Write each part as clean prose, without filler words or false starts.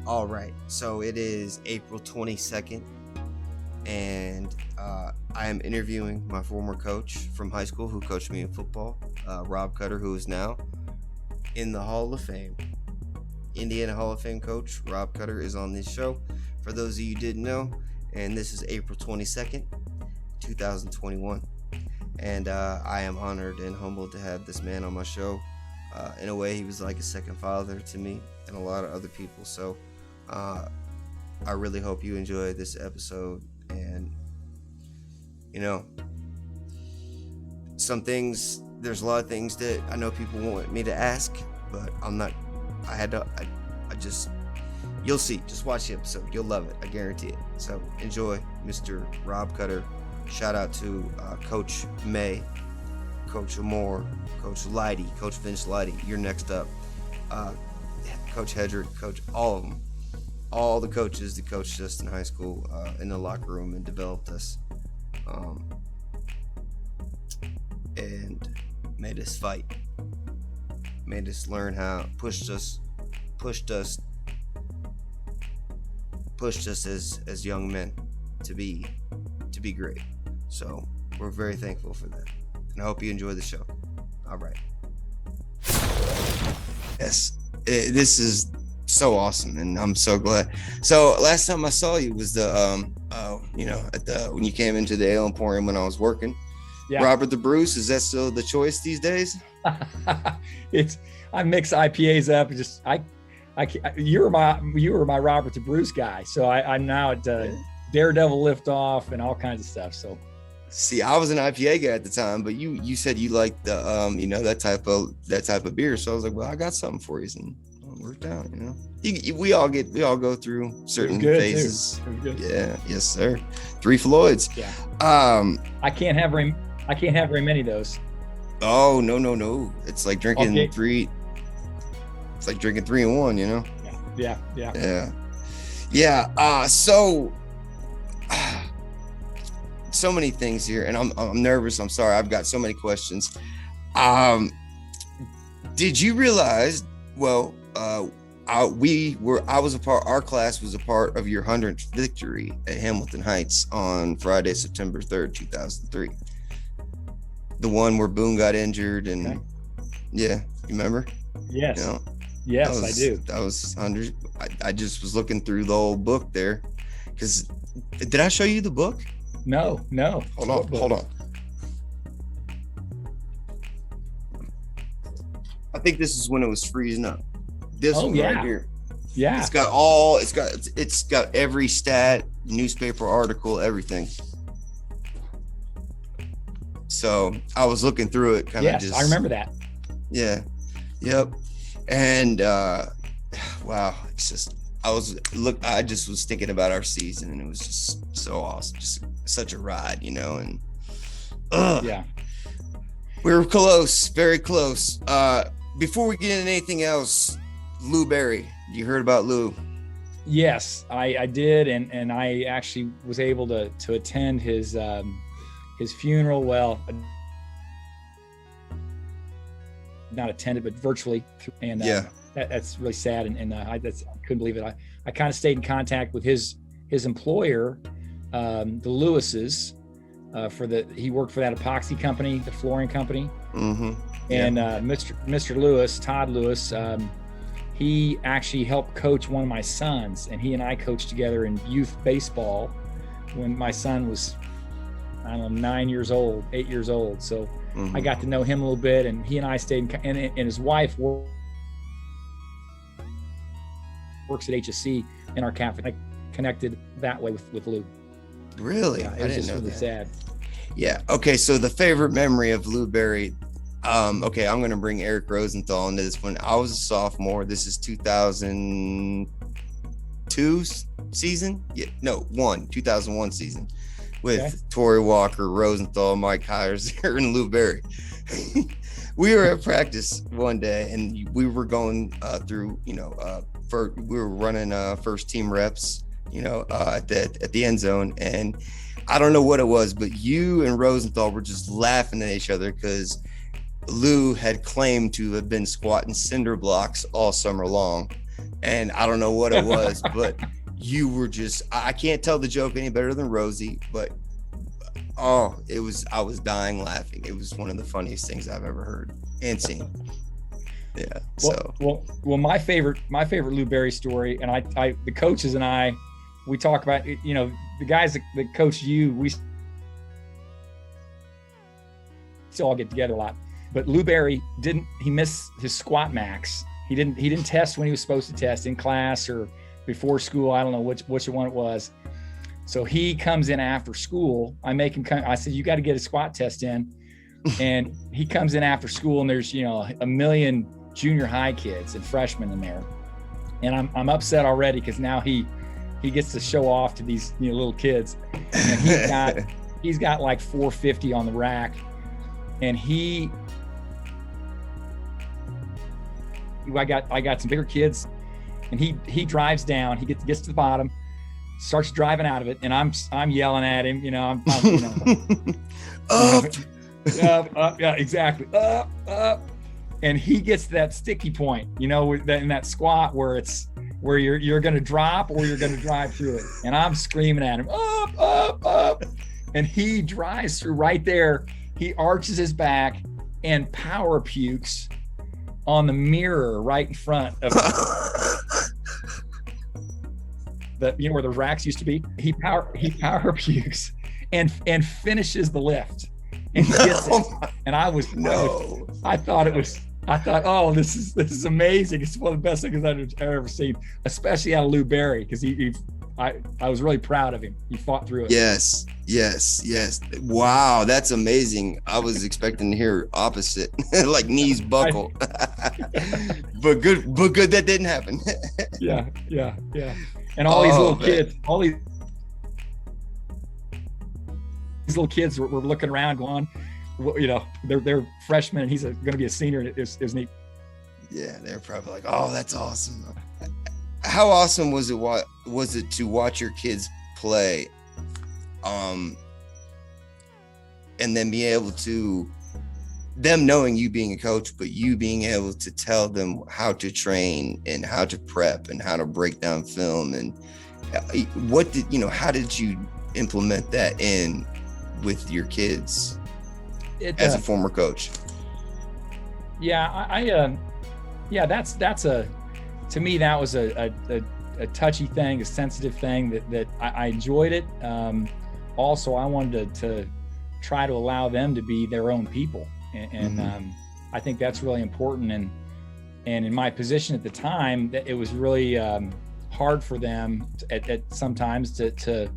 All right, so it is April 22nd, and I am interviewing my former coach from high school who coached me in football, Rob Cutter, who is now in the Hall of Fame. Indiana Hall of Fame coach Rob Cutter is on this show, for those of you who didn't know, and this is April 22nd, 2021. And I am honored and humbled to have this man on my show. In a way, he was like a second father to me and a lot of other people. So I really hope you enjoy this episode. And, you know, there's a lot of things that I know people want me to ask, but you'll see. Just watch the episode. You'll love it. I guarantee it. So enjoy Mr. Rob Cutter. Shout out to Coach May, Coach Amore, Coach Leidy, Coach Vince Leidy. You're next up. Coach Hedrick, Coach, all of them. All the coaches that coached us in high school in the locker room and developed us. And made us fight. Made us learn how, pushed us as young men to be great. So we're very thankful for that. And I hope you enjoy the show. All right. Yes, this is so awesome, and I'm so glad. So last time I saw you was when you came into the Ale Emporium when I was working. Yeah. Robert the Bruce, is that still the choice these days? I mix IPAs up. You were my Robert the Bruce guy, so I'm now at Daredevil Liftoff and all kinds of stuff. So. See, I was an IPA guy at the time, but you said you liked the that type of beer. So I was like, well, I got something for you, and it worked out. We all go through certain phases. Yeah, yes, sir. 3 Floyds. Yeah. I can't have very many of those. Oh no! It's like drinking 3. It's like drinking 3 in 1. Yeah. So many things here, and I'm nervous. I'm sorry. I've got so many questions. Did you realize? Well, our class was a part of your 100th victory at Hamilton Heights on Friday, September 3rd, 2003. The one where Boone got injured, and yeah, you remember? Yes. Yes, I do. That was 100. I just was looking through the old book there, because did I show you the book? No. Hold on. I think this is when it was freezing up. This one right here. Yeah. It's got every stat, newspaper article, everything. So I was looking through it I remember that. Yeah. Yep. And wow, it's just I just was thinking about our season, and it was just so awesome. Just such a ride, and yeah. We were close, very close. Before we get into anything else, Lou Berry, you heard about Lou? Yes, I did, and I actually was able to attend his funeral. Well, not attended, but virtually, and that's really sad, and I couldn't believe it. I kind of stayed in contact with his employer, the Lewises, he worked for that epoxy company, the flooring company. Mm-hmm. And Mr. Lewis, Todd Lewis, he actually helped coach one of my sons, and he and I coached together in youth baseball when my son was, 9 years old, 8 years old. So I got to know him a little bit, and he and I stayed and his wife works at IHSAA in our cafe. I connected that way with Lou. Really? Yeah, it was just really sad. Yeah. Okay. So the favorite memory of Lou Berry. Okay, I'm going to bring Eric Rosenthal into this one. I was a sophomore. This is 2002 season. 2001 season with Torrey Walker, Rosenthal, Mike Heiser, and Lou Berry. We were at practice one day, and we were going through, we were running first team reps, at the end zone, and I don't know what it was, but you and Rosenthal were just laughing at each other because Lou had claimed to have been squatting cinder blocks all summer long And I don't know what it was, but you were just, I can't tell the joke any better than Rosie, but I was dying laughing. It was one of the funniest things I've ever heard and seen. Yeah. Well, my favorite Lou Berry story, and the coaches and I, we talk about, you know, the guys that coached you, we still all get together a lot, but Lou Berry he missed his squat max. He didn't test when he was supposed to test in class or before school. I don't know which one it was. So he comes in after school. I make him come. I said, you got to get a squat test in. And he comes in after school, and there's, you know, a million junior high kids and freshmen in there. And I'm upset already because now he gets to show off to these, you know, little kids. And he's got like 450 on the rack. And I got some bigger kids, and he drives down. He gets to the bottom, starts driving out of it, and I'm yelling at him. You know, I'm you know, up, yeah, exactly, up, and he gets to that sticky point. You know, in that squat where you're going to drop or you're going to drive through it, and I'm screaming at him, up, and he drives through right there. He arches his back and power pukes on the mirror right in front of you know, where the racks used to be. He power pukes and finishes the lift, and he gets it. And I thought, oh, this is amazing. It's one of the best things I've ever seen, especially out of Lou Berry, because I was really proud of him. He fought through it. Yes. Wow, that's amazing. I was expecting to hear opposite, like knees buckle. but good that didn't happen. Yeah. And all these little kids, all these little kids were looking around, going, well, you know, they're freshmen, and he's going to be a senior. It was neat. Yeah, they're probably like, oh, that's awesome. How awesome was it to watch your kids play, and then be able to, them knowing you being a coach, but you being able to tell them how to train and how to prep and how to break down film, and how did you implement that in with your kids as a former coach? Yeah, that's to me, that was a touchy thing, a sensitive thing that I enjoyed it. Also, I wanted to try to allow them to be their own people. And I think that's really important. And in my position at the time, it was really hard for them at sometimes to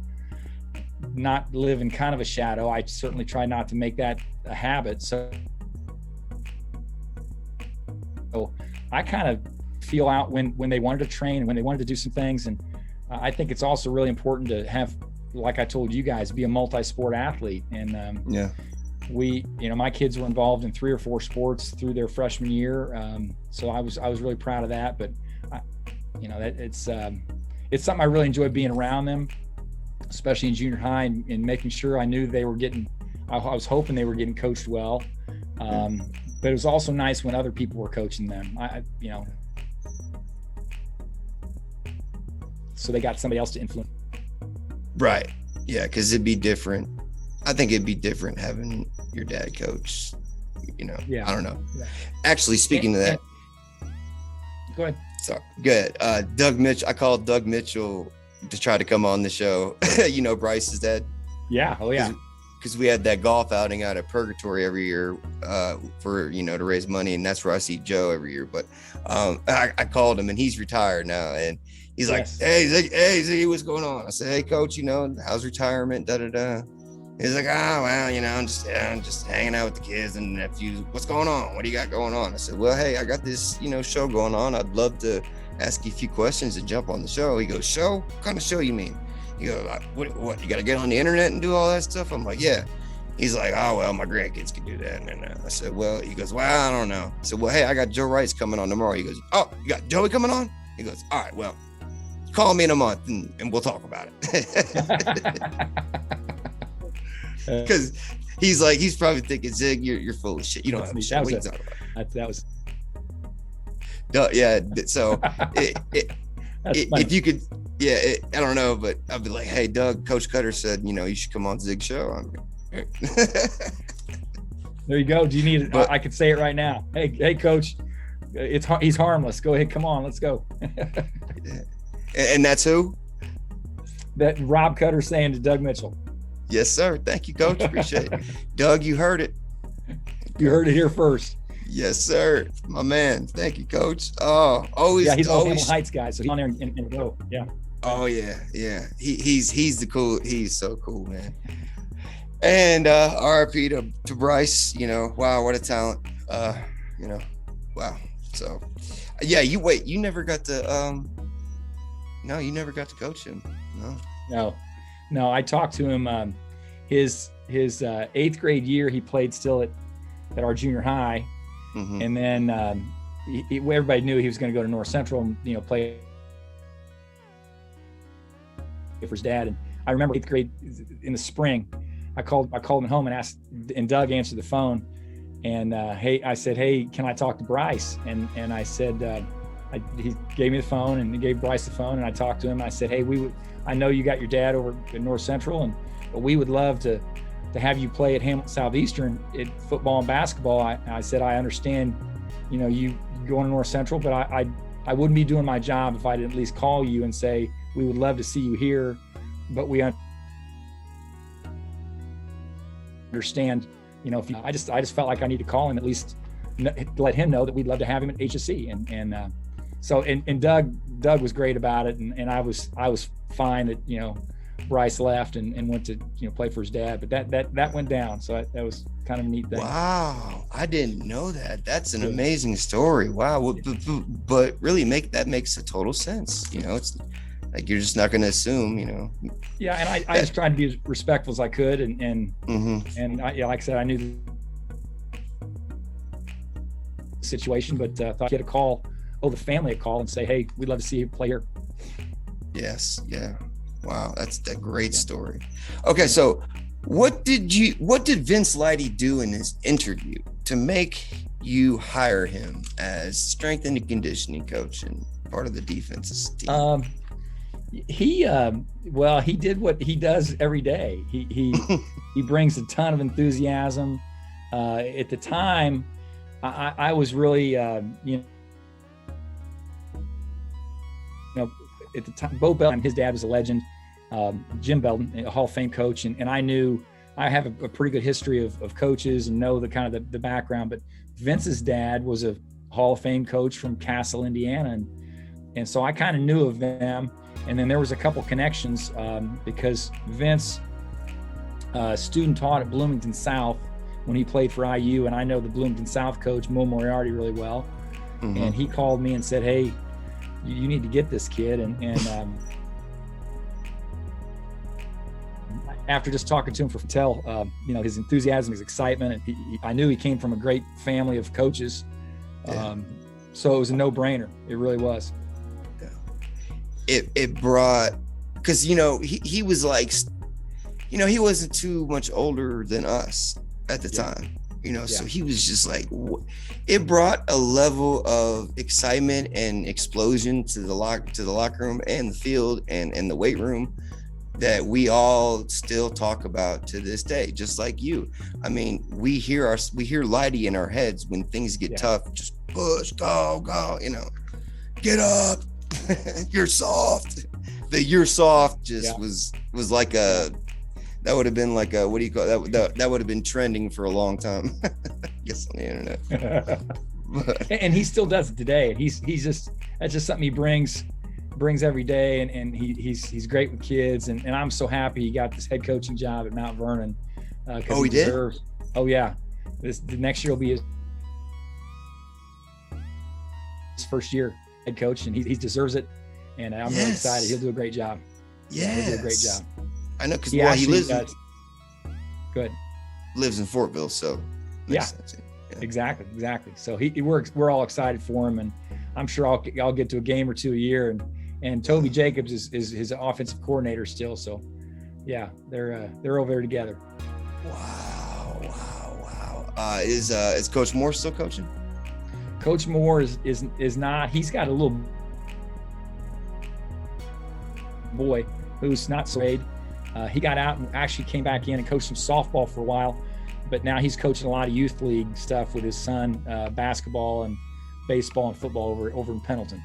not live in kind of a shadow. I certainly try not to make that a habit. So I kind of feel out when they wanted to train and when they wanted to do some things. And I think it's also really important to have, like I told you guys, be a multi-sport athlete. And my kids were involved in 3 or 4 sports through their freshman year. So I was really proud of that. But it's something I really enjoyed being around them, especially in junior high, and making sure I knew they were I was hoping they were getting coached well. But it was also nice when other people were coaching them. So they got somebody else to influence. Right. Yeah, because it'd be different. I think it'd be different having your dad coach, Yeah. I don't know. Yeah. Actually, speaking of that. Go ahead. Sorry. Good. Doug Mitchell, I called Doug Mitchell to try to come on the show. Bryce's dad. Yeah. Oh, yeah. Because we had that golf outing out at Purgatory every year for, to raise money. And that's where I see Joe every year. But I called him, and he's retired now. And he's like, hey, Ziggy, what's going on? I said, hey, coach, how's retirement? Da-da-da. He's like, I'm just hanging out with the kids and nephews. What's going on? What do you got going on? I said, well, hey, I got this, show going on. I'd love to ask you a few questions and jump on the show. He goes, show? What kind of show you mean? He goes, what? You got to get on the internet and do all that stuff? I'm like, yeah. He's like, oh, well, my grandkids can do that. And I said, well, he goes, well, I don't know. I said, well, hey, I got Joe Rice coming on tomorrow. He goes, oh, you got Joey coming on? He goes, all right, well, call me in a month and we'll talk about it. Because he's probably thinking, Zig, you're full of shit. You don't have shit. What are you talking about? That was. Yeah. So if you could, I don't know, but I'd be like, hey, Doug, Coach Cutter said, you should come on ZIG show. There you go. Do you need it? I could say it right now. Hey, Coach, he's harmless. Go ahead. Come on, let's go. And that's who? That Rob Cutter saying to Doug Mitchell. Yes, sir. Thank you, Coach. Appreciate it. Doug, you heard it. You heard it here first. Yes, sir. My man. Thank you, Coach. Oh, always. Yeah, he's a Hamilton Heights guy, so he's on there and go. Yeah. Oh yeah. He's the cool. He's so cool, man. And RIP to Bryce. Wow, what a talent. Wow. So, yeah. You never got to. No, you never got to coach him. No. I talked to him. His 8th grade year, he played still at our junior high. Mm-hmm. And then everybody knew he was going to go to North Central and play for his dad. And I remember 8th grade in the spring, I called him home and asked, and Doug answered the phone. And I said, hey, can I talk to Bryce? And I said, he gave me the phone and he gave Bryce the phone, and I talked to him. And I said, hey, I know you got your dad over at North Central, but we would love to have you play at Hamilton Southeastern at football and basketball. I said, I understand, you going to North Central, but I wouldn't be doing my job if I didn't at least call you and say, we would love to see you here, but we understand, I just felt like I need to call him, at least let him know that we'd love to have him at HSC. So Doug was great about it. And I was fine that, Bryce left and went to play for his dad, but that went down. So that was kind of a neat thing. Wow, I didn't know that. That's an amazing story. Wow, but really that makes a total sense. It's like you're just not going to assume. Yeah, and I just tried to be as respectful as I could, and mm-hmm. and like I said, I knew the situation, but thought he had a call. The family a call and say, hey, we'd love to see you play here. Yes, yeah. Wow, that's a great story. Okay, so what did Vince Leidy do in his interview to make you hire him as strength and conditioning coach and part of the defensive team? He did what he does every day. He brings a ton of enthusiasm. At the time, I was really at the time, Bo Belton, his dad was a legend. Jim Belton, a Hall of Fame coach, and I knew I have a pretty good history of coaches and know the kind of the background. But Vince's dad was a Hall of Fame coach from Castle, Indiana, and so I kind of knew of them. And then there was a couple connections because Vince student taught at Bloomington South when he played for IU, and I know the Bloomington South coach Mo Moriarty really well. Mm-hmm. And he called me and said, hey, you need to get this kid. And after just talking to him his enthusiasm, his excitement, I knew he came from a great family of coaches. Yeah. So it was a no-brainer. It really was. Yeah. It brought, because, he was like, he wasn't too much older than us at the time. So he was just like, it brought a level of excitement and explosion to the locker room and the field and the weight room that we all still talk about to this day, just like you. I mean, we hear Leidy in our heads when things get tough. Just push, go, get up. You're soft. The "you're soft" just was like that would have been like a, what do you call that? That would have been trending for a long time, I guess, on the internet. And he still does it today. That's just something he brings every day, and he's great with kids, and I'm so happy he got this head coaching job at Mount Vernon. He deserves. Did? Oh yeah, the next year will be his first year head coach, and he deserves it, and I'm really excited. He'll do a great job. Yes. He'll do a great job. I know, because he lives in Fortville, so makes sense. Yeah. Exactly. So we're all excited for him, and I'm sure I'll get to a game or two a year. And Toby Jacobs is his offensive coordinator still. So yeah, they're over there together. Wow. Is Coach Moore still coaching? Coach Moore is not. He's got a little boy who's not so great. He got out and actually came back in and coached some softball for a while, but now he's coaching a lot of youth league stuff with his son, basketball and baseball and football over in Pendleton.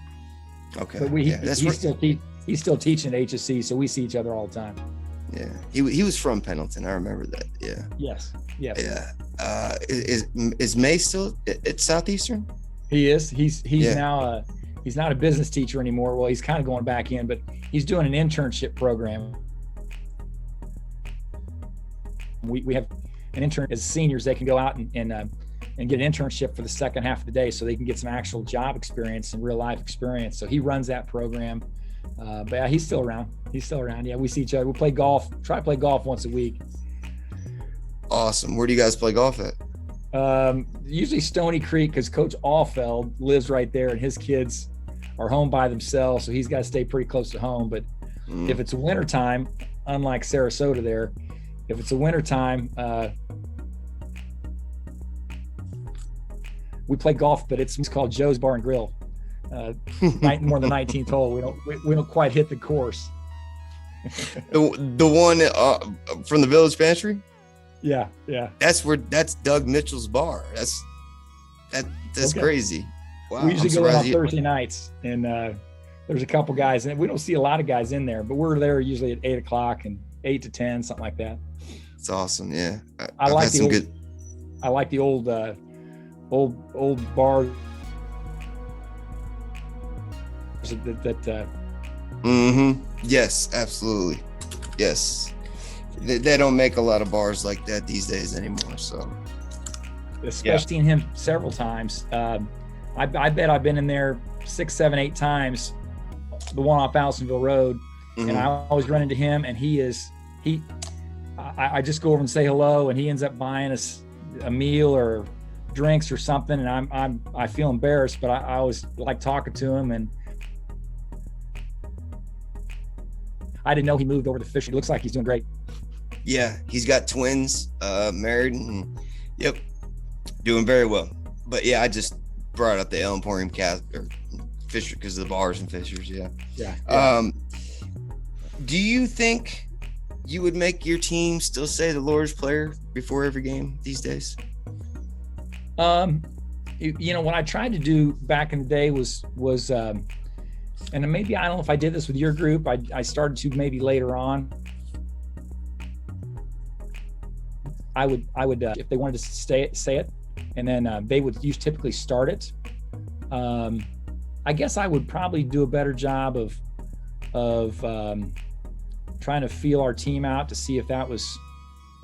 Okay. But he's still teaching at HSC, so we see each other all the time. Yeah, he was from Pendleton. I remember that. Yeah. Yes. Yeah. Is May still at Southeastern? He is. He's now he's not a business teacher anymore. Well, he's kind of going back in, but he's doing an internship program. We have an intern as seniors. They can go out and get an internship for the second half of the day, so they can get some actual job experience and real life experience. So he runs that program. But yeah, he's still around. Yeah, we see each other. We play golf. Try to play golf once a week. Awesome. Where do you guys play golf at? Usually Stony Creek, because Coach Allfeld lives right there, and his kids are home by themselves, so he's got to stay pretty close to home. But if it's wintertime, unlike Sarasota there, if it's a wintertime, we play golf, but it's called Joe's Bar and Grill. More than 19th hole. We don't quite hit the course. The one from the Village Pantry? Yeah. That's Doug Mitchell's bar. That's okay. Crazy. Wow. We usually go in on Thursday nights, and there's a couple guys, and we don't see a lot of guys in there, but we're there usually at 8 o'clock and 8 to 10, something like that. It's awesome. Yeah. I like the old bar that Yes, absolutely. Yes. They don't make a lot of bars like that these days anymore. So, especially seen him several times. I bet I've been in there 6, 7, 8 times. The one off Allisonville Road, and I always run into him. And I just go over and say hello, and he ends up buying us a meal or drinks or something. And I feel embarrassed, but I always like talking to him. And I didn't know he moved over to Fisher. He looks like he's doing great. Yeah, he's got twins, married, and doing very well. But yeah, I just brought up the El Emporium or Fisher because of the bars and Fishers. Yeah. Do you think you would make your team still say the Lord's Prayer before every game these days? What I tried to do back in the day was and maybe, I don't know if I did this with your group. I started to maybe later on. I would if they wanted to say it, and then they would typically start it. I guess I would probably do a better job of trying to feel our team out to see if that was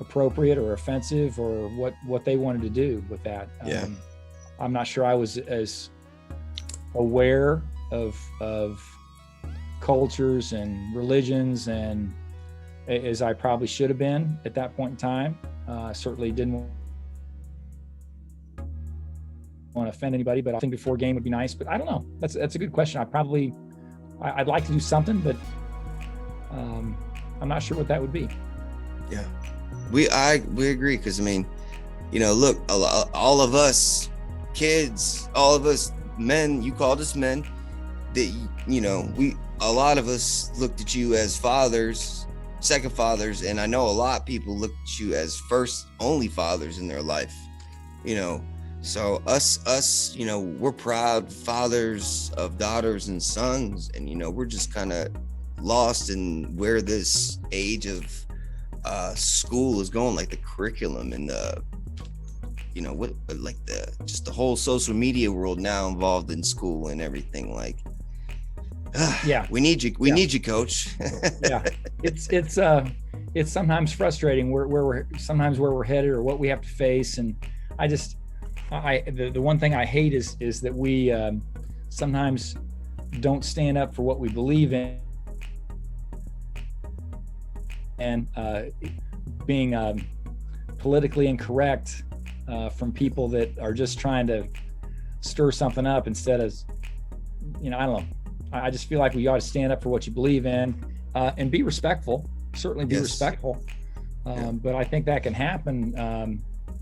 appropriate or offensive or what they wanted to do with that. Yeah. I'm not sure I was as aware of cultures and religions and as I probably should have been at that point in time. Certainly didn't want to offend anybody, but I think before game would be nice. But I don't know. That's a good question. I'd like to do something, but I'm not sure what that would be. Yeah, we agree, because look, all of us kids, all of us men, you called us men, that a lot of us looked at you as fathers, second fathers, and I know a lot of people looked at you as first only fathers in their life. So us, we're proud fathers of daughters and sons, and we're just kind of lost in where this age of school is going, like the curriculum and the just the whole social media world now involved in school and everything. Like, we need you. We need you, Coach. Yeah, it's sometimes frustrating where we're headed or what we have to face, and the one thing I hate is that we sometimes don't stand up for what we believe in, and being politically incorrect from people that are just trying to stir something up instead of, I don't know. I just feel like we ought to stand up for what you believe in and be respectful. Certainly be respectful. But I think that can happen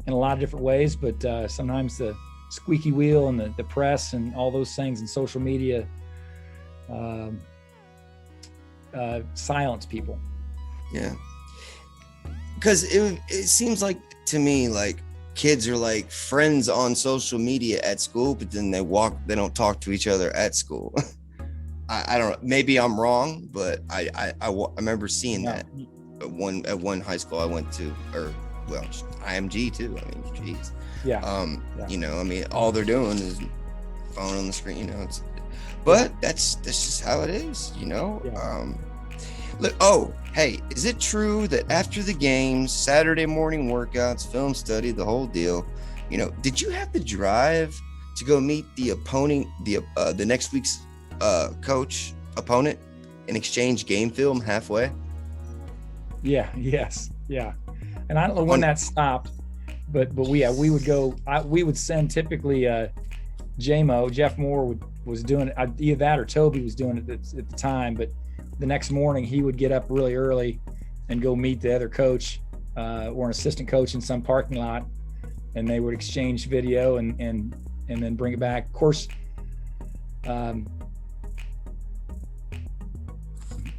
in a lot of different ways. But sometimes the squeaky wheel and the press and all those things and social media silence people. Yeah. Because it seems like to me like kids are like friends on social media at school, but then they don't talk to each other at school. I don't know, maybe I'm wrong, but I remember seeing that at one high school I went to, or well, IMG too. I mean, geez. Yeah. You know, I mean, all they're doing is phone on the screen, you know, but that's just how it is, you know? Yeah. Look, oh, hey, is it true that after the games, Saturday morning workouts, film study, the whole deal, you know, did you have to drive to go meet the opponent, the next week's coach opponent and exchange game film halfway? Yeah. Yes. Yeah. And I don't know when that stopped, but we would go. We would send typically Jeff Moore was doing it. Either that or Toby was doing it at the time. But the next morning he would get up really early and go meet the other coach or an assistant coach in some parking lot, and they would exchange video and then bring it back. Of course, I'm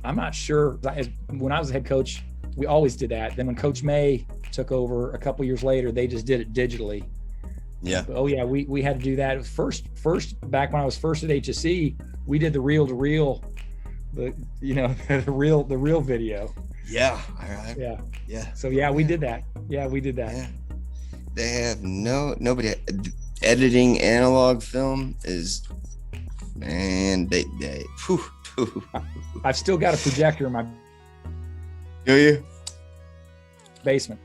not sure. When I was a head coach, we always did that. Then when Coach May took over a couple years later, they just did it digitally. Yeah. But, we had to do that. It was first back when I was first at HSE, we did the reel to reel, the real video. Yeah. Yeah. So we did that. Yeah, we did that. Yeah. They have nobody editing analog film is, man, they whew. I've still got a projector in my basement.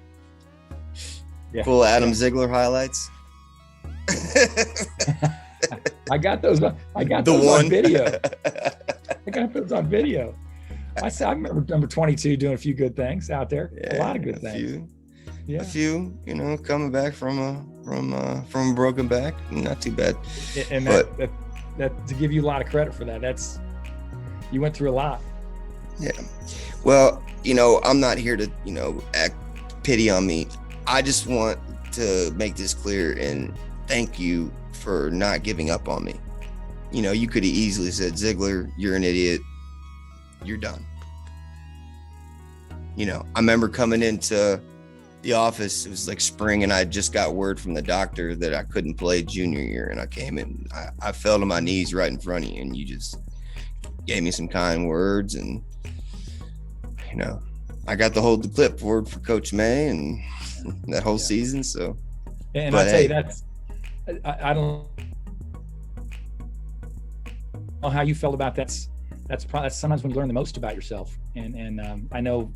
Yeah. Full Adam Ziegler highlights. I got those on video. I got those on video. I remember number 22 doing a few good things out there. Yeah, a lot of good things. A few, you know, coming back from a broken back, not too bad. And that to give you a lot of credit for that. You went through a lot. Yeah. Well, you know, I'm not here to, you know, act pity on me. I just want to make this clear and thank you for not giving up on me. You know, you could have easily said, Ziegler, you're an idiot. You're done. You know, I remember coming into the office, it was like spring, and I just got word from the doctor that I couldn't play junior year. And I came in, I fell to my knees right in front of you, and you just gave me some kind words. And, you know, I got to hold the clipboard for Coach May and that whole season. So, and I'll tell you, I don't know how you felt about that. That's sometimes when you learn the most about yourself. And I know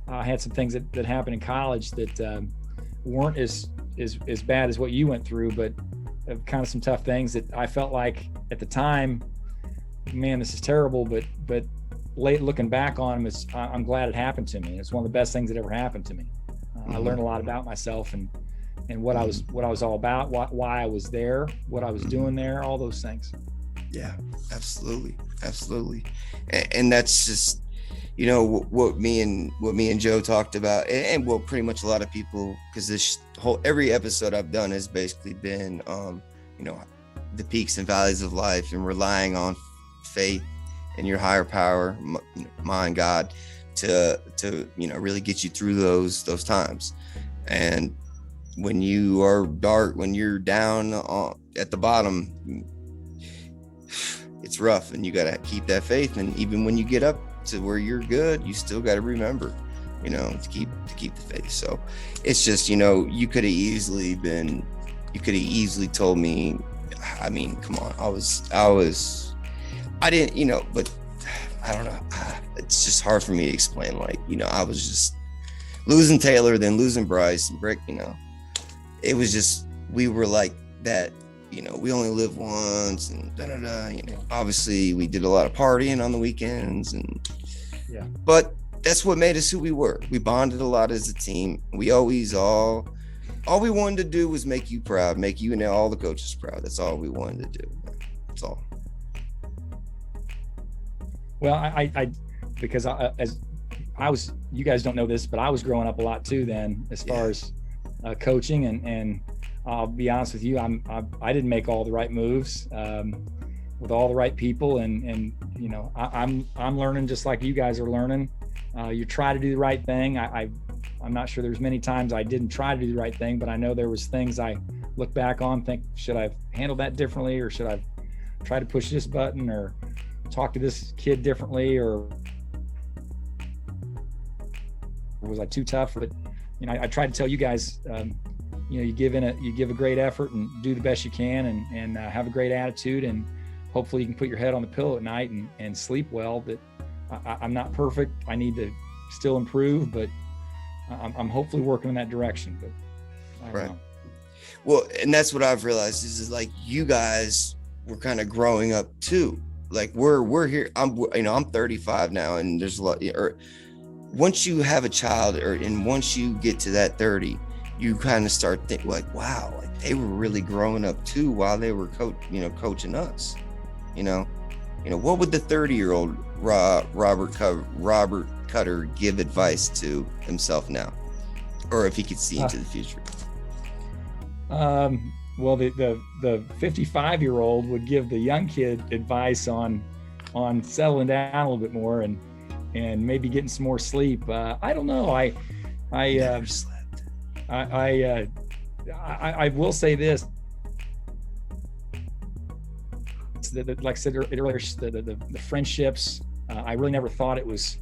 I had some things that happened in college that weren't as bad as what you went through, but kind of some tough things that I felt like at the time, man, this is terrible. But late looking back on them, I'm glad it happened to me. It's one of the best things that ever happened to me. I learned a lot about myself and what I was all about, why I was there, what I was doing there, all those things. Yeah, absolutely. And that's just, you know, what me and Joe talked about, and what pretty much a lot of people, because every episode I've done has basically been, you know, the peaks and valleys of life and relying on faith and your higher power, mind, God, to you know, really get you through those times. And when you are dark, when you're down at the bottom, it's rough, and you got to keep that faith. And even when you get up to where you're good, you still got to remember, you know, to keep the faith. So it's just, you know, you could have easily told me, I mean, come on, I didn't, you know, but I don't know. It's just hard for me to explain. Like, you know, I was just losing Taylor, then losing Bryce and Brick, you know, it was just, we were like that, you know, we only live once and you know, obviously we did a lot of partying on the weekends but that's what made us who we were. We bonded a lot as a team. We always all we wanted to do was make you proud, make you and all the coaches proud. That's all we wanted to do. That's all. Well, I because as I was, you guys don't know this, but I was growing up a lot too then, as far as coaching, and I'll be honest with you, I didn't make all the right moves with all the right people, and you know, I'm learning just like you guys are learning. You try to do the right thing. I'm not sure there's many times I didn't try to do the right thing, but I know there was things I look back on, think, should I have handled that differently, or should I try to push this button, or talk to this kid differently, or was I too tough? But you know, I try to tell you guys, you know, you give a great effort and do the best you can, and have a great attitude, and hopefully you can put your head on the pillow at night and sleep well. But I'm not perfect. I need to still improve, but I'm hopefully working in that direction. But I don't know. Well, and that's what I've realized is like you guys were kind of growing up too. Like we're here. I'm 35 now, and there's a lot. Or once you have a child, and once you get to that 30, you kind of start thinking like, wow, like they were really growing up too while they were coaching us. You know, what would the 30-year-old Robert Cutter give advice to himself now, or if he could see into the future? Well, the 55-year-old would give the young kid advice on settling down a little bit more and maybe getting some more sleep. I don't know. I never slept. I will say this. Like I said earlier, the friendships, I really never thought it was,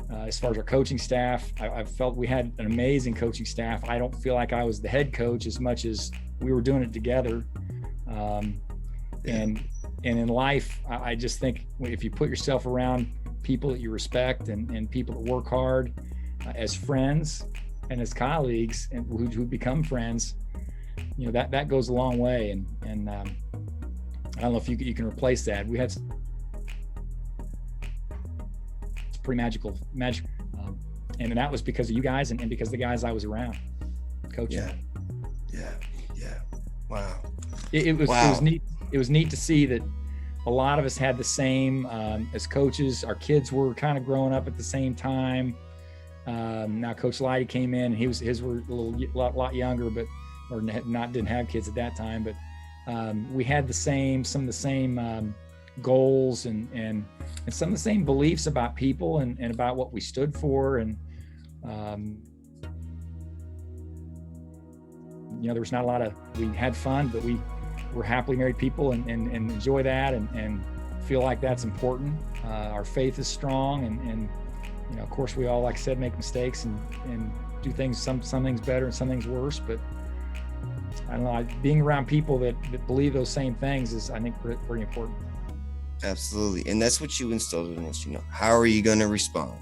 as far as our coaching staff, I felt we had an amazing coaching staff. I don't feel like I was the head coach as much as we were doing it together. And in life, I just think if you put yourself around people that you respect and people that work hard as friends and as colleagues and who become friends, you know, that goes a long way. And I don't know if you can replace that. We had pretty magical, and that was because of you guys and because of the guys I was around coaching. Yeah. Wow. It was neat. It was neat to see that a lot of us had the same as coaches. Our kids were kind of growing up at the same time. Now Coach Lighty came in, and his were a lot younger, but didn't have kids at that time, but we had some of the same goals and some of the same beliefs about people and about what we stood for. And you know, there was not a lot of, we had fun, but we were happily married people and enjoy that and feel like that's important. Our faith is strong, and you know, of course we all, like I said, make mistakes and do things, some things better and some things worse, but I don't know, being around people that believe those same things is, I think, pretty important. Absolutely. And that's what you instilled in us, you know. How are you going to respond?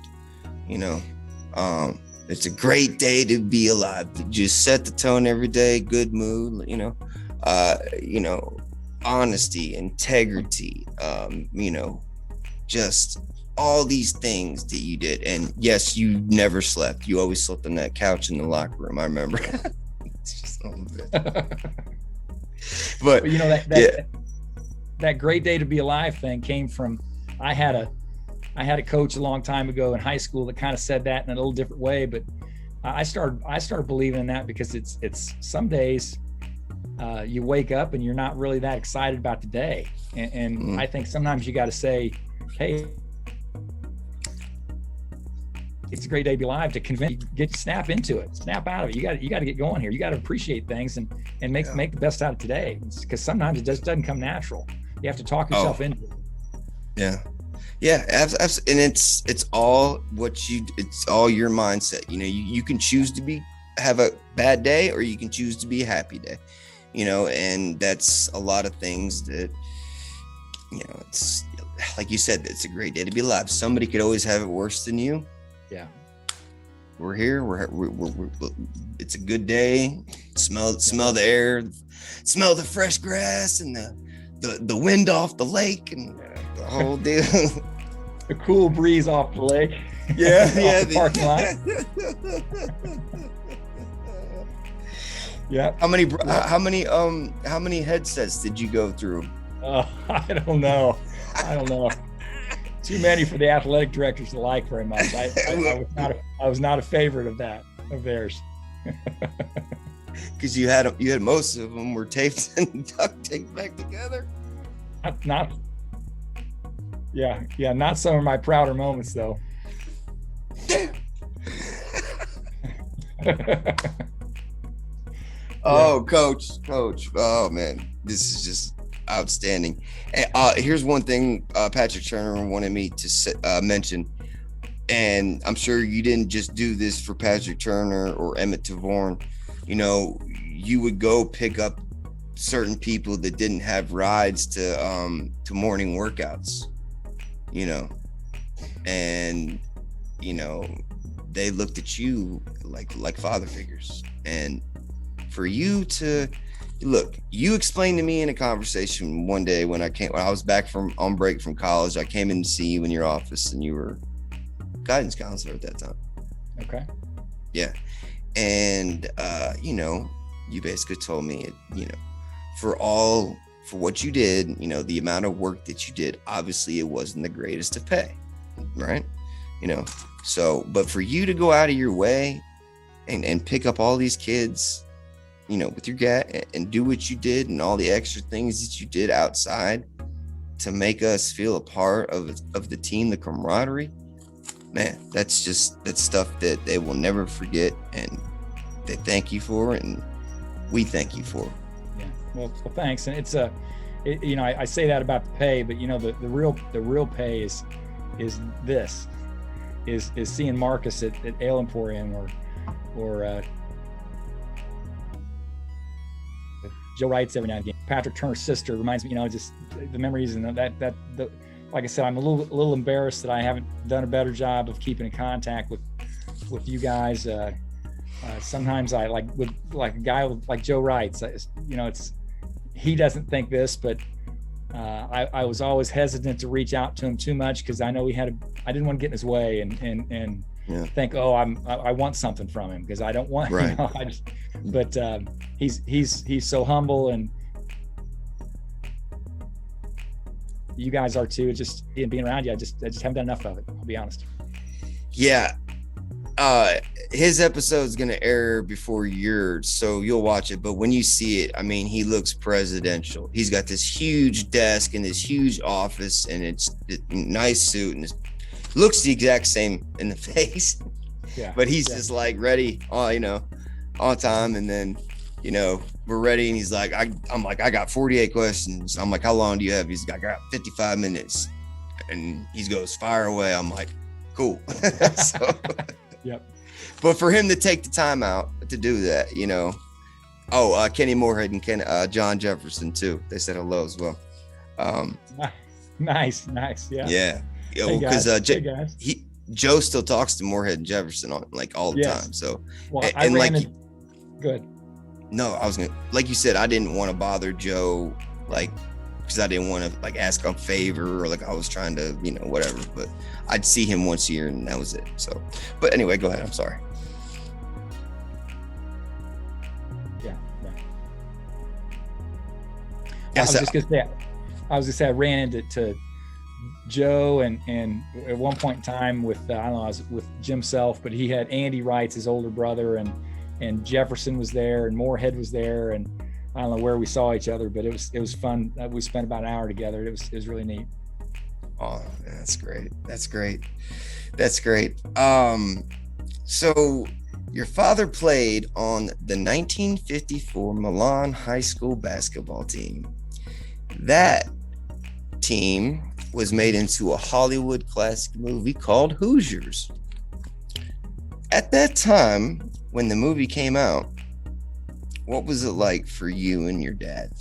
You know, it's a great day to be alive. To just set the tone every day, good mood, you know, honesty, integrity, you know, just all these things that you did. And yes, you never slept. You always slept on that couch in the locker room. I remember. It's just a little bit. But you know, that great day to be alive thing came from, I had a coach a long time ago in high school that kind of said that in a little different way, but I started believing in that because it's some days you wake up and you're not really that excited about the day, and I think sometimes you got to say, hey, it's a great day to be alive, to convince, snap into it, snap out of it. You got to get going here. You got to appreciate things and make the best out of today, because sometimes it just doesn't come natural. You have to talk yourself into it. Yeah. And it's all it's all your mindset. You know, you can choose to have a bad day, or you can choose to be a happy day, you know, and that's a lot of things that, you know, it's like you said, it's a great day to be alive. Somebody could always have it worse than you. Yeah. We're here. We're it's a good day. Smell the air, smell the fresh grass and the wind off the lake and the whole deal. The cool breeze off the lake. Yeah. The parking lot. Yeah. How many headsets did you go through? I don't know. Too many for the athletic directors to like very much. I was not a favorite of theirs. Because you had most of them were taped and duct taped back together. Not some of my prouder moments though. Oh, coach. Oh man, this is just outstanding. Here's one thing Patrick Turner wanted me to mention, and I'm sure you didn't just do this for Patrick Turner or Emmett Tavorn. You know, you would go pick up certain people that didn't have rides to morning workouts, you know, and you know, they looked at you like father figures. And for you to look, you explained to me in a conversation one day when I was back on break from college, I came in to see you in your office, and you were guidance counselor at that time. Okay. Yeah. And you know, you basically told me, you know, for what you did, you know, the amount of work that you did, obviously it wasn't the greatest of pay, right? You know, so, but for you to go out of your way and pick up all these kids, you know, with your gut and do what you did and all the extra things that you did outside to make us feel a part of the team, the camaraderie, man, that's stuff that they will never forget, and they thank you for, and we thank you for. Yeah, well thanks. And it's you know, I say that about the pay, but you know, the real pay is seeing Marcus at Ale Emporium or Joe Wright's every now and again. Patrick Turner's sister reminds me, you know, just the memories, and that like I said, I'm a little embarrassed that I haven't done a better job of keeping in contact with you guys. Sometimes I with a guy like Joe Wright's, you know, he doesn't think this, but I was always hesitant to reach out to him too much, because I know I didn't want to get in his way and think, oh, I want something from him, because I don't want, right. You know, but he's so humble, and you guys are too. It's just being around you, I just haven't done enough of it, I'll be honest. Yeah. His episode's gonna air before yours, so you'll watch it. But when you see it, I mean, he looks presidential. He's got this huge desk and this huge office, and it's a nice suit, and it looks the exact same in the face. Yeah. But he's just like ready, you know, on time. And then, you know, we're ready, and he's like, I'm like, I got 48 questions. I'm like, how long do you have? He's like, I got 55 minutes. And he goes, fire away. I'm like, cool. So, yep. But for him to take the time out to do that, you know. Kenny Moorhead and John Jefferson too. They said hello as well. Nice. Yeah. Yeah. Hey, because guys. Joe still talks to Moorhead and Jefferson all the time. So, well, good. No, I was gonna, like you said, I didn't want to bother Joe, because I didn't want to ask a favor, or I was trying to, you know, whatever. But I'd see him once a year, and that was it. So, but anyway, go ahead. I'm sorry. Yeah. I was just gonna say I ran into Joe and at one point in time with I was with Jim Self, but he had Andy Wright's, his older brother, and Jefferson was there, and Moorhead was there, and I don't know where we saw each other, but it was fun. We spent about an hour together. It was really neat. Oh, that's great. So your father played on the 1954 Mylan High School basketball team. That team was made into a Hollywood classic movie called Hoosiers. At that time, when the movie came out, what was it like for you and your dad?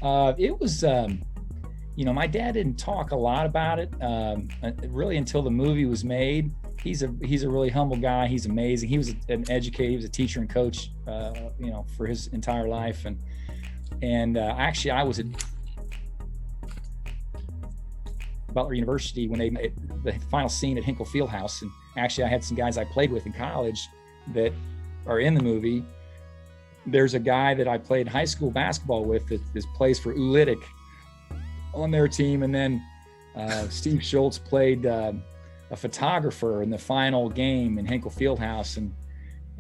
It was, you know, my dad didn't talk a lot about it really until the movie was made. He's a really humble guy. He's amazing. He was an educator. He was a teacher and coach, you know, for his entire life. And actually, I was at Butler University when they made the final scene at Hinkle Fieldhouse. And actually, I had some guys I played with in college that are in the movie. There's a guy that I played high school basketball with that plays for Ulitic on their team. And then Steve Schultz played a photographer in the final game in Hinkle Fieldhouse.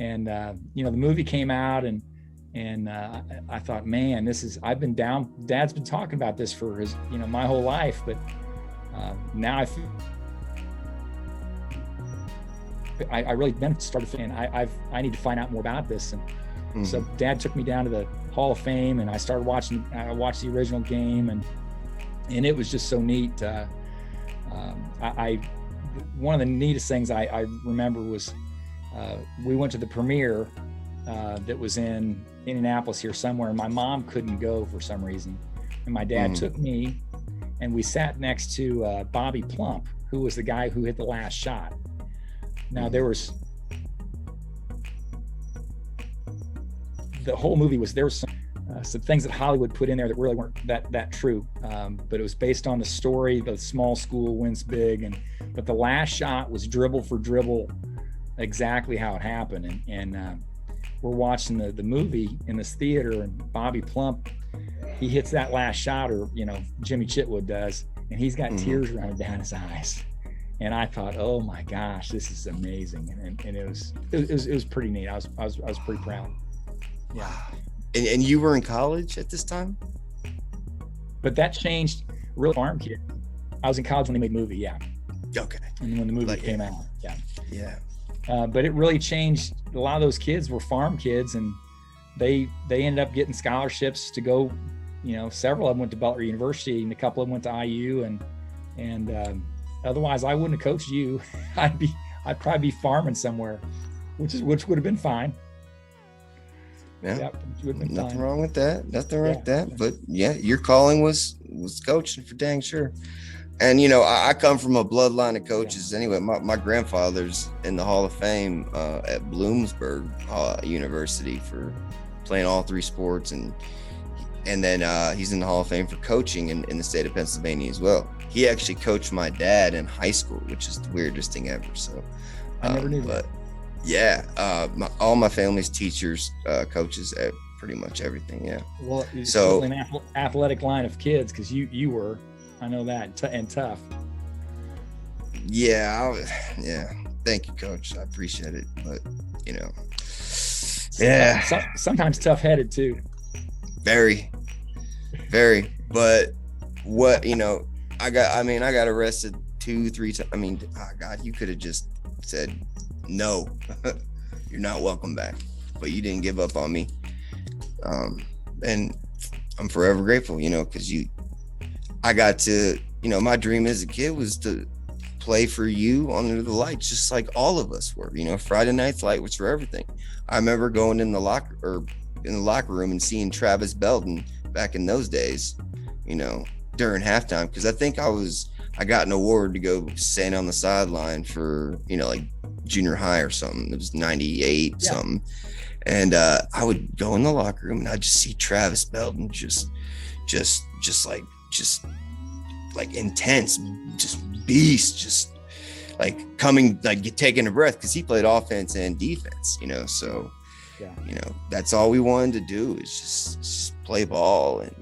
you know, the movie came out, and I thought, man, I've been down. Dad's been talking about this for you know, my whole life, but now I feel I really then started, and I need to find out more about this. And so Dad took me down to the Hall of Fame, and I started watching. I watched the original game, and it was just so neat. One of the neatest things I remember was we went to the premiere that was in Indianapolis here somewhere, and my mom couldn't go for some reason, and my dad took me, and we sat next to Bobby Plump, who was the guy who hit the last shot. Now there was the whole movie was, there was some things that Hollywood put in there that really weren't that true, but it was based on the story, the small school wins big, but the last shot was dribble for dribble exactly how it happened. And we're watching the movie in this theater, and Bobby Plump, he hits that last shot, or you know, Jimmy Chitwood does, and he's got tears running down his eyes. And I thought, oh my gosh, this is amazing. And it was pretty neat. I was pretty proud. Yeah. And you were in college at this time? But that changed. Real farm kid. I was in college when they made the movie. Yeah. Okay. And when the movie came out. Yeah. Yeah. But it really changed. A lot of those kids were farm kids, and they ended up getting scholarships to go. You know, several of them went to Butler University, and a couple of them went to IU, and otherwise I wouldn't have coached you. I'd probably be farming somewhere, which would have been fine. Yeah, nothing wrong with that. Nothing wrong with that. But yeah, your calling was coaching for dang sure. And you know, I come from a bloodline of coaches anyway. My grandfather's in the Hall of Fame at Bloomsburg University for playing all three sports, and then he's in the Hall of Fame for coaching in the state of Pennsylvania as well. He actually coached my dad in high school, which is the weirdest thing ever. So I never knew that. Yeah, all my family's teachers, coaches at pretty much everything. Yeah. Well, it's so an athletic line of kids, because you were, I know that, and tough. Yeah, yeah. Thank you, Coach. I appreciate it. But you know, yeah, sometimes tough-headed too. Very. But what, you know, I got arrested 2-3 times. I mean, oh God, you could have just said, no, you're not welcome back, but you didn't give up on me. And I'm forever grateful, you know, because I got to, you know, my dream as a kid was to play for you under the lights, just like all of us were, you know. Friday night's light was for everything. I remember going in the locker room and seeing Travis Belton back in those days, you know, during halftime, because I think I got an award to go stand on the sideline for, you know, like junior high or something. It was 98 something. And I would go in the locker room and I'd just see Travis Belton just like intense, just beast, just like coming, like taking a breath, because he played offense and defense, you know. So you know, that's all we wanted to do, is just play ball and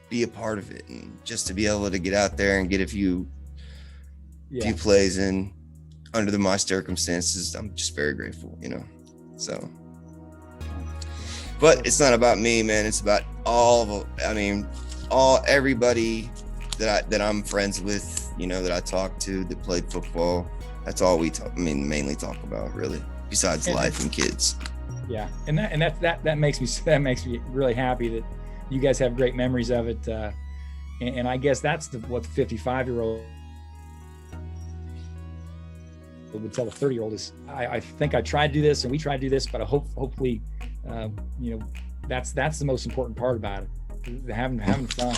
be a part of it, and just to be able to get out there and get a few plays in under my circumstances. I'm just very grateful, you know. So, but it's not about me, man. It's about everybody that I'm friends with, you know, that I talk to, that played football. That's all we mainly talk about, really, besides life and kids. Yeah, and that makes me really happy that you guys have great memories of it, and I guess that's what the 55-year-old would tell the 30-year-old is, I think I tried to do this, and we tried to do this, but hopefully, you know, that's the most important part about it, having fun,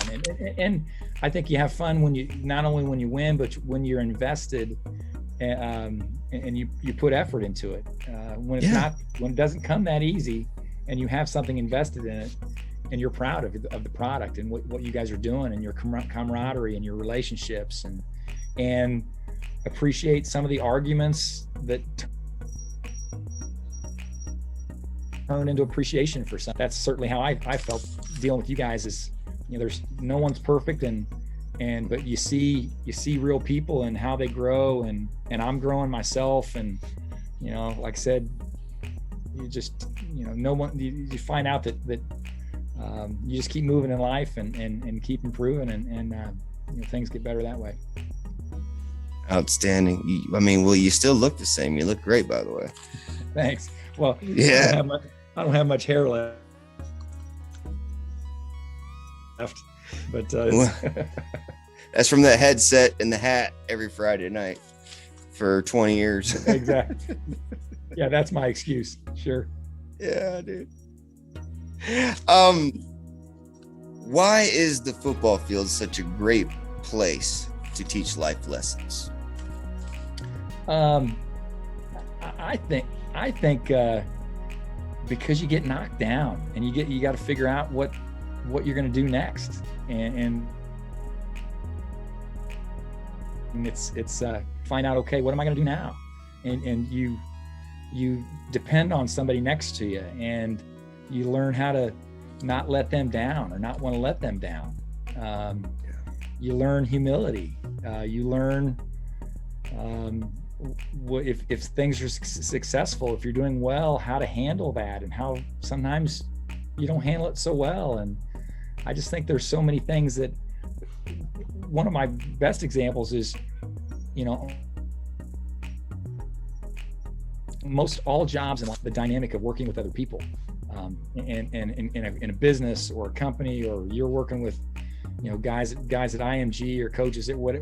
and I think you have fun when you, not only when you win, but when you're invested, and you put effort into it. When it doesn't come that easy, and you have something invested in it, and you're proud of the product and what you guys are doing, and your camaraderie and your relationships, and appreciate some of the arguments that turn into appreciation for something. That's certainly how I felt dealing with you guys. Is, you know, there's no one's perfect, but you see real people and how they grow, and I'm growing myself, and you know, like I said, you just, no one, you find out that you just keep moving in life and keep improving, and things get better that way. Outstanding. Well, you still look the same. You look great, by the way. Thanks. Well, yeah, I don't have much hair left, but that's from the headset and the hat every Friday night for 20 years. Exactly. Yeah, that's my excuse. Sure. Yeah, dude. Why is the football field such a great place to teach life lessons? I think because you get knocked down, and you got to figure out what you're going to do next, and it's find out, okay, what am I going to do now? And you depend on somebody next to you, and you learn how to not let them down or not want to let them down. You learn humility. You learn if things are successful, if you're doing well, how to handle that, and how sometimes you don't handle it so well. And I just think there's so many things that, one of my best examples is, most all jobs and the dynamic of working with other people, and in a business or a company, or you're working with, guys at IMG or coaches at what,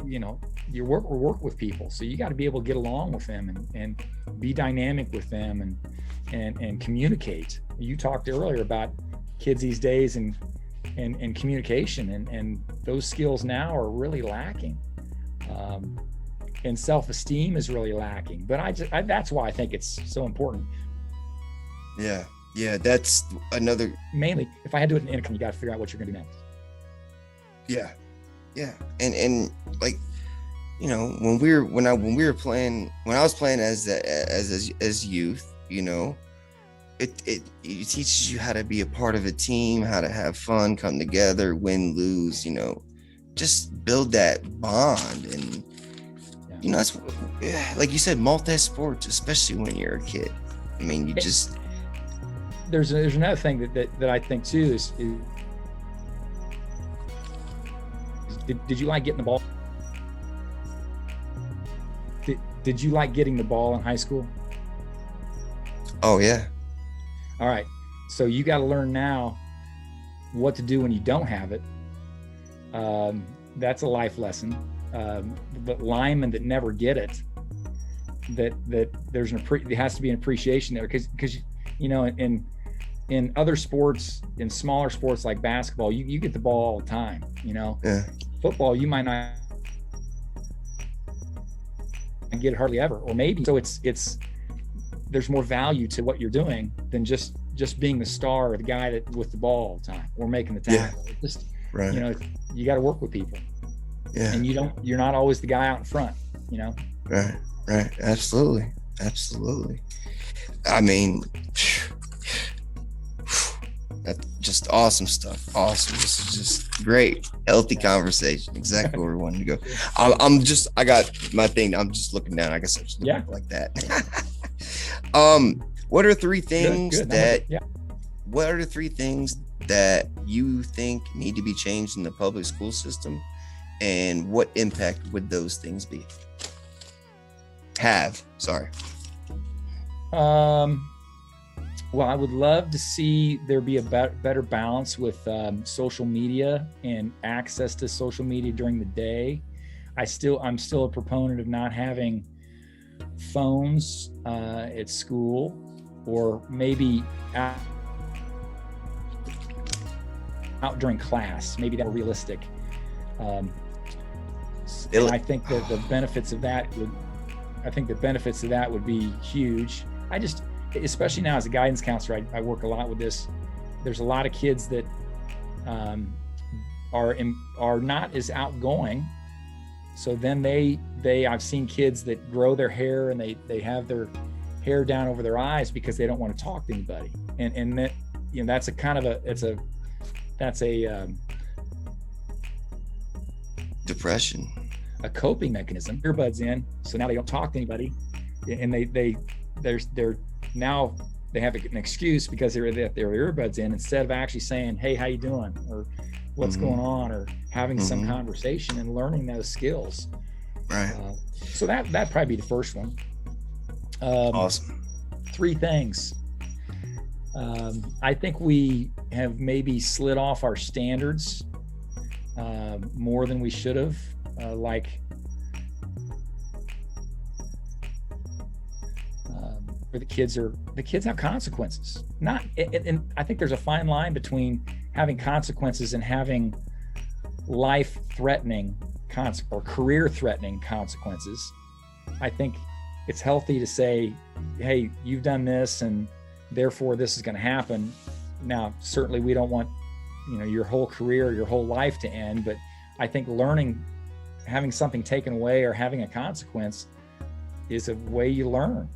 you work with people. So you got to be able to get along with them and be dynamic with them and communicate. You talked earlier about kids these days and communication, and those skills now are really lacking. And self-esteem is really lacking, but that's why I think it's so important. Yeah, that's another. Mainly, if I had to do it in income, you got to figure out what you're going to do next. Yeah, and like, when I was playing as youth, it teaches you how to be a part of a team, how to have fun, come together, win, lose, just build that bond. And that's, like you said, multi-sports, especially when you're a kid. There's another thing that I think too is did you like getting the ball? Did you like getting the ball in high school? Oh yeah. All right. So you got to learn now what to do when you don't have it. That's a life lesson. But linemen that never get it, that there has to be an appreciation there, because in other sports, in smaller sports like basketball, you get the ball all the time. Yeah. Football, you might not get it hardly ever, or maybe. So it's there's more value to what you're doing than just being the star or the guy with the ball all the time or making the tackle. Yeah. Just right. You got to work with people. Yeah. And you're not always the guy out in front. Right. Absolutely. That's just awesome stuff. Awesome. This is just great, healthy conversation. Exactly where we wanted to go. I got my thing. I'm just looking down. I guess I'm just looking like that. What are three things what are the three things that you think need to be changed in the public school system, and what impact would those things be? Well, I would love to see there be a better balance with social media and access to social media during the day. I'm still a proponent of not having phones at school, or maybe out during class. Maybe that's realistic. And I think that the benefits of that would be huge. Especially now as a guidance counselor, I work a lot with this. There's a lot of kids that are not as outgoing. So then I've seen kids that grow their hair and they have their hair down over their eyes because they don't want to talk to anybody. And that, that's a kind of depression, a coping mechanism. Earbuds in, so now they don't talk to anybody, and they're now they have an excuse because they have their earbuds in, instead of actually saying, hey, how you doing? Or what's going on? Or having some conversation and learning those skills. Right. So that'd probably be the first one. Awesome. 3 things. I think we have maybe slid off our standards more than we should have. Where the kids have consequences. And I think there's a fine line between having consequences and having life-threatening or career-threatening consequences. I think it's healthy to say, hey, you've done this and therefore this is going to happen. Now, certainly we don't want, your whole career, your whole life to end, but I think having something taken away or having a consequence is a way you learn.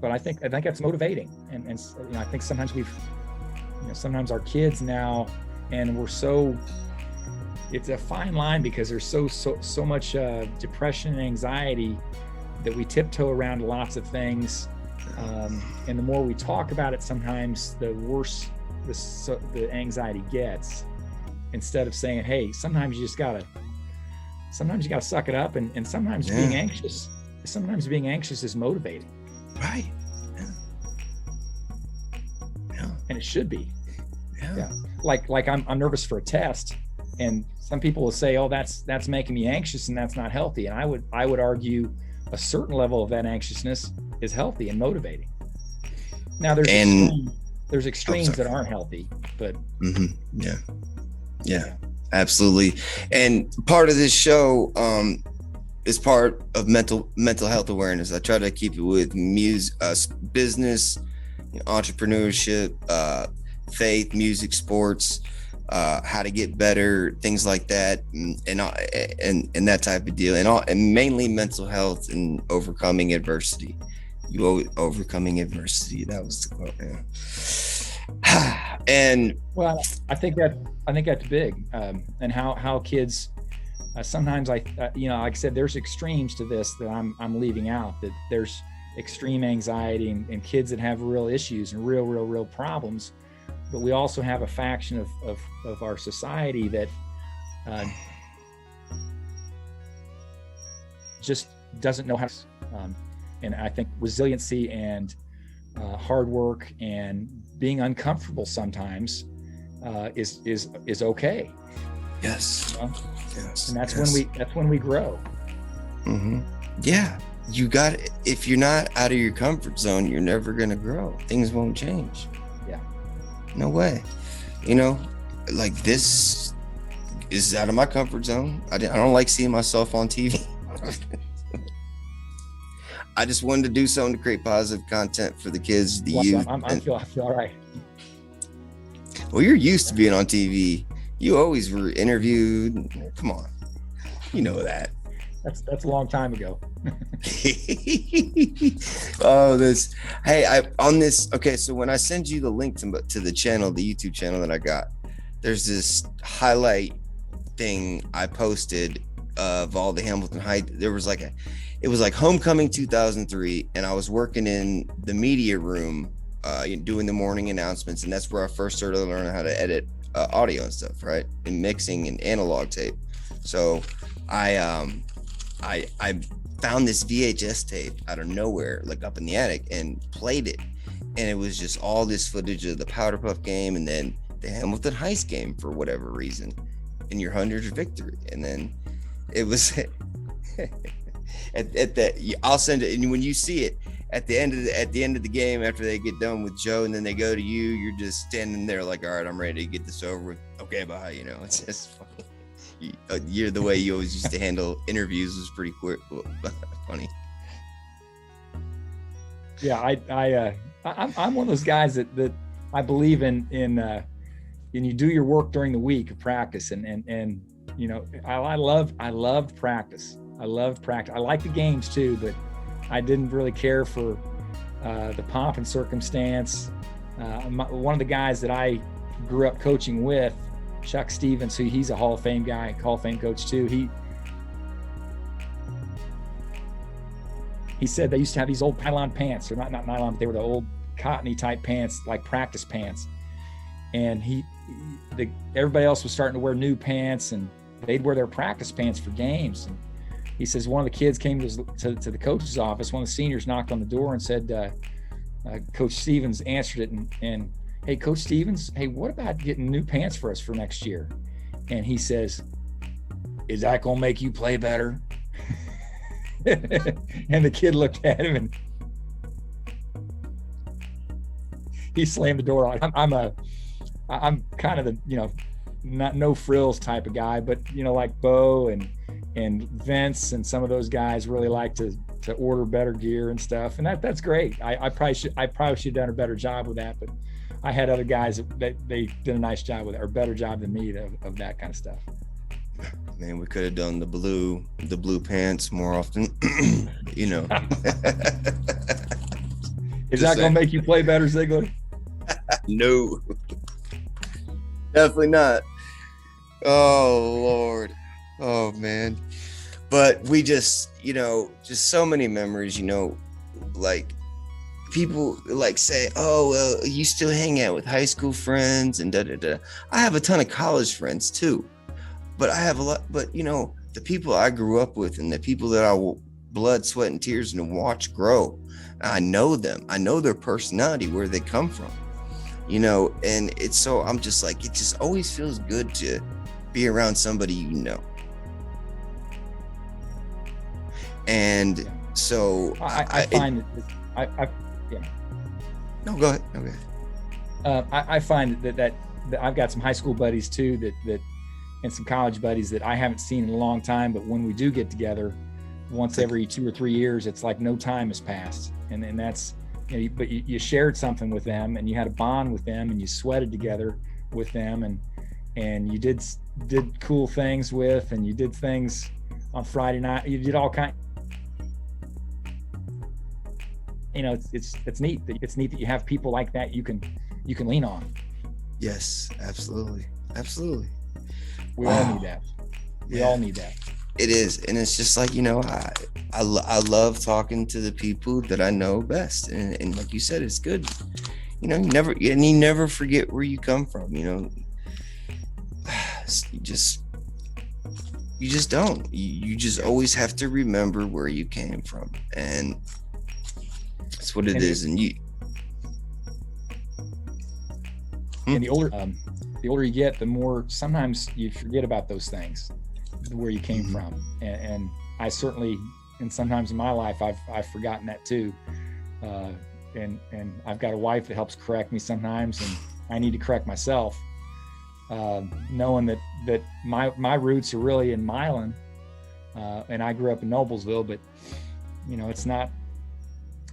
But I think that's motivating. And I think sometimes sometimes our kids now, and it's a fine line because there's so much depression and anxiety that we tiptoe around lots of things. And the more we talk about it, sometimes the worse the anxiety gets, instead of saying, hey, sometimes you gotta suck it up. And sometimes being anxious is motivating. Right. Yeah. And it should be. Yeah. Like I'm nervous for a test, and some people will say, oh, that's making me anxious and that's not healthy. And I would argue a certain level of that anxiousness is healthy and motivating. Now there's extremes that aren't healthy, but yeah, absolutely. And part of this show is part of mental health awareness. I try to keep it with business, entrepreneurship, faith, music, sports, how to get better, things like that, and that type of deal, and mainly mental health and overcoming adversity. Overcoming adversity. That was the quote. Yeah. And well, I think that's big, and how kids. Sometimes like I said, there's extremes to this that I'm leaving out. That there's extreme anxiety and kids that have real issues and real problems. But we also have a faction of our society that just doesn't know how to. And I think resiliency and hard work and being uncomfortable sometimes is okay. Yes. Yes. And that's when we grow. Yeah. If you're not out of your comfort zone, you're never going to grow. Things won't change. Yeah. No way. Like, this is out of my comfort zone. I don't like seeing myself on TV. I just wanted to do something to create positive content for the kids, the youth. I feel all right. Well, you're used to being on TV. You always were interviewed. Come on, you know that. That's a long time ago. Okay, so when I send you the link to the channel, the YouTube channel that I got, there's this highlight thing I posted of all the Hamilton High. It was like homecoming 2003, and I was working in the media room, doing the morning announcements, and that's where I first started learning how to edit audio and stuff, right, and mixing and analog tape. So I found this VHS tape out of nowhere, like up in the attic, and played it, and it was just all this footage of the Powder Puff game and then the Hamilton Heist game for whatever reason, and your 100th victory, and then it was. I'll send it, and when you see it at the end of the game, after they get done with Joe and then they go to you, you're just standing there like, all right, I'm ready to get this over with. Okay, bye. It's just funny. You're the way you always used to handle interviews was pretty quick, funny. Yeah, I'm one of those guys that I believe in you do your work during the week of practice, and I loved practice. I loved practice. I like the games too, but I didn't really care for the pomp and circumstance. One of the guys that I grew up coaching with, Chuck Stevens, he's a Hall of Fame guy, Hall of Fame coach too. he said they used to have these old nylon pants, or not nylon, but they were the old cottony type pants, like practice pants. And everybody else was starting to wear new pants, and they'd wear their practice pants for games. And he says one of the kids came to the coach's office. One of the seniors knocked on the door and said, Coach Stevens answered it, and hey, Coach Stevens, hey, what about getting new pants for us for next year? And he says, is that gonna make you play better? And the kid looked at him and he slammed the door on. I'm kind of the, not no frills type of guy, but like Bo and Vince and some of those guys really like to order better gear and stuff, and that's great. I probably should have done a better job with that, but I had other guys that they did a nice job with it, or better job than me of that kind of stuff. Man, we could have done the blue pants more often. Is that going to make you play better, Ziegler? No, definitely not. Oh Lord, oh man. But we just so many memories. Like people like say, oh well, you still hang out with high school friends and da da da. I have a ton of college friends too. But I have a lot, but the people I grew up with and the people that I blood, sweat, and tears and watch grow, I know them. I know their personality, where they come from, and it's so, I'm just like, it just always feels good to be around somebody, and so I find No, go ahead. Okay. I find that I've got some high school buddies too, that and some college buddies that I haven't seen in a long time, but when we do get together once every 2 or 3 years, it's like no time has passed. And that's, but you shared something with them, and you had a bond with them, and you sweated together with them, and you did cool things with, and you did things on Friday night. You did all kind. It's neat. It's neat that you have people like that you can lean on. Yes, absolutely. We all need that. We all need that. It is, and it's just like, I love talking to the people that I know best, and like you said, it's good. You never forget where you come from. You just don't. You just always have to remember where you came from, and that's what it is. And the older you get, the more sometimes you forget about those things, where you came from. And I certainly, and sometimes in my life, I've forgotten that too. And I've got a wife that helps correct me sometimes, and I need to correct myself, knowing that my roots are really in Mylan, and I grew up in Noblesville, but it's not.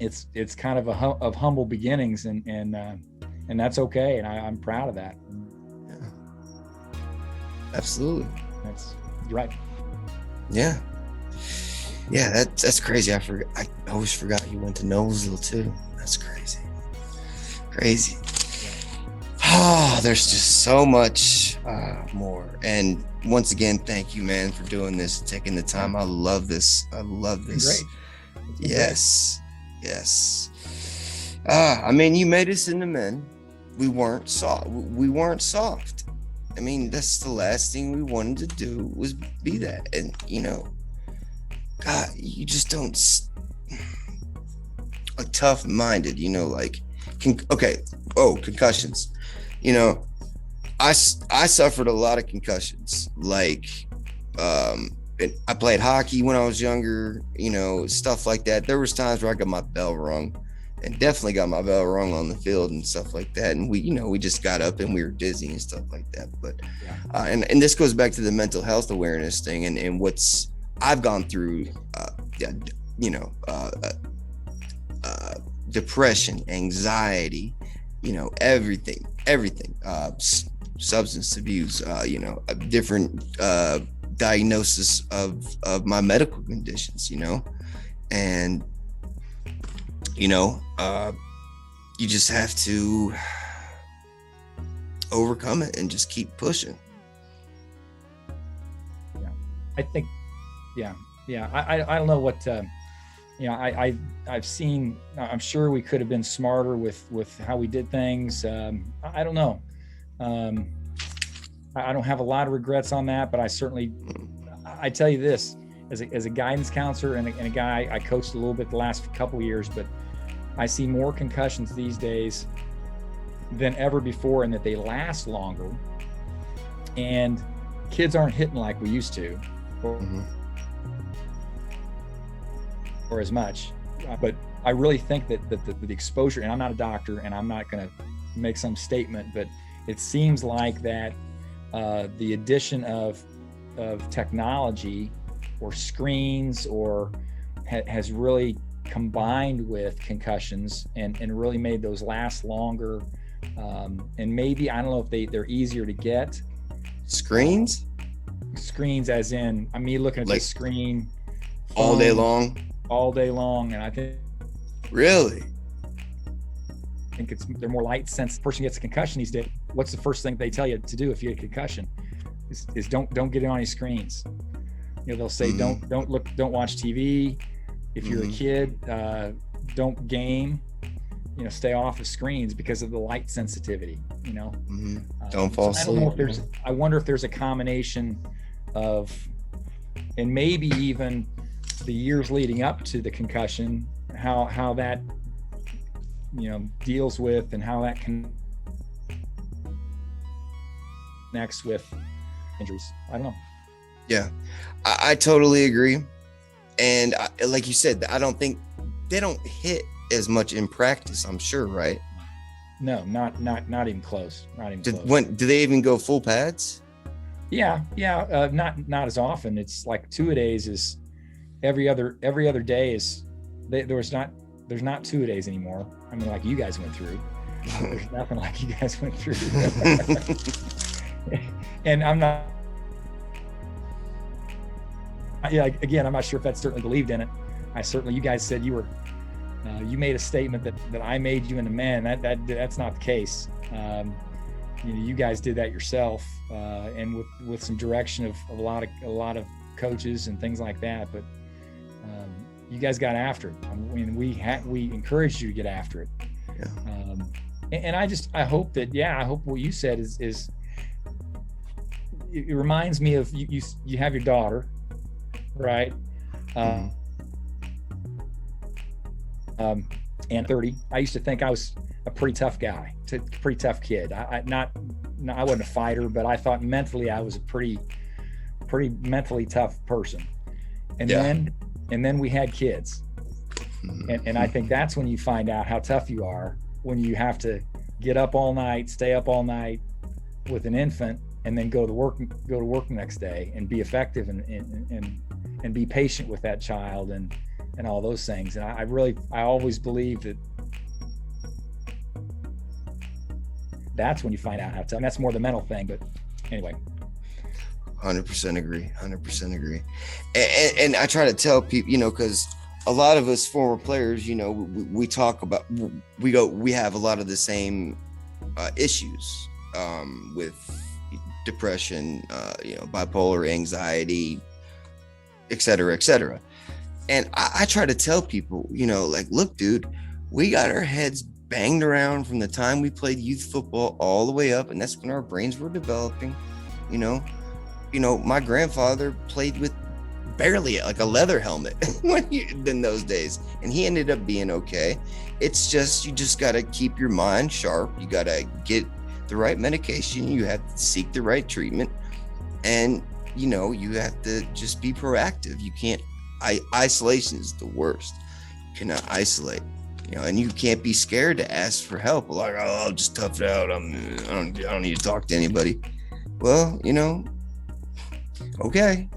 It's kind of of humble beginnings, and that's okay, and I'm proud of that. Yeah. Absolutely. You're right. Yeah. Yeah, that's crazy. I always forgot you went to Noblesville too. That's crazy. Crazy. Oh, there's just so much more. And once again, thank you, man, for doing this, taking the time. I love this. Great. Yes. Yes. You made us into men. We weren't soft. I mean, that's the last thing we wanted to do, was be that. And God, you just don't, tough-minded, concussions. I suffered a lot of concussions. I played hockey when I was younger, stuff like that. There was times where I got my bell rung, and definitely got my bell rung on the field and stuff like that. And we just got up and we were dizzy and stuff like that. But, and this goes back to the mental health awareness thing and what's I've gone through, depression, anxiety, everything, substance abuse, different diagnosis of my medical conditions, and you just have to overcome it and just keep pushing. I think, I don't know what I've seen, I'm sure we could have been smarter with how we did things. I don't know. I don't have a lot of regrets on that, but I tell you this, as a guidance counselor and a guy, I coached a little bit the last couple of years, but I see more concussions these days than ever before, and that they last longer, and kids aren't hitting like we used to, or as much. But I really think that the exposure, and I'm not a doctor and I'm not going to make some statement, but it seems like that the addition of technology or screens has really combined with concussions and really made those last longer. And maybe, I don't know if they're easier to get. Screens as in, me looking at the screen all day long. And I think really, they're more light sensitive. Person gets a concussion these days, what's the first thing they tell you to do if you get a concussion? Is don't get it on any screens. They'll say don't watch TV. If you're a kid, don't game. Stay off of screens because of the light sensitivity. Don't fall asleep. I wonder if there's a combination of, and maybe even the years leading up to the concussion, how that deals with, and how that connects with injuries. I don't know. Yeah, I totally agree. And like you said, I don't think they don't hit as much in practice, I'm sure, right? No, not even close. Do they even go full pads? Yeah. Not as often. It's like two-a-days is every other day is. There's not two-a-days anymore. Like you guys went through. There's nothing like you guys went through. And I'm not. Yeah, again, I'm not sure if that's certainly believed in it. You guys said you made a statement that I made you into man. That's not the case. You guys did that yourself, and with some direction of a lot of coaches and things like that. But you guys got after it. We encouraged you to get after it. Yeah. And I hope what you said is it reminds me of you have your daughter, right? And 30. I used to think I was a pretty tough guy, pretty tough kid. I wasn't a fighter, but I thought mentally I was a pretty mentally tough person. And then we had kids, and I think that's when you find out how tough you are, when you have to get up all night, stay up all night with an infant, and then go to work the next day and be effective and be patient with that child and all those things. And I always believe that that's when you find out how tough. And that's more the mental thing, but anyway. 100% agree. And I try to tell people, because a lot of us former players, we talk about, we have a lot of the same issues with depression, bipolar, anxiety, et cetera. And I try to tell people, look, dude, we got our heads banged around from the time we played youth football all the way up, and that's when our brains were developing. My grandfather played with barely like a leather helmet in those days, and he ended up being okay. It's just, you just got to keep your mind sharp. You got to get the right medication. You have to seek the right treatment, and you have to just be proactive. You can't. Isolation is the worst. You cannot isolate, and you can't be scared to ask for help. Like, I'll just tough it out. I don't need to talk to anybody. Well, okay,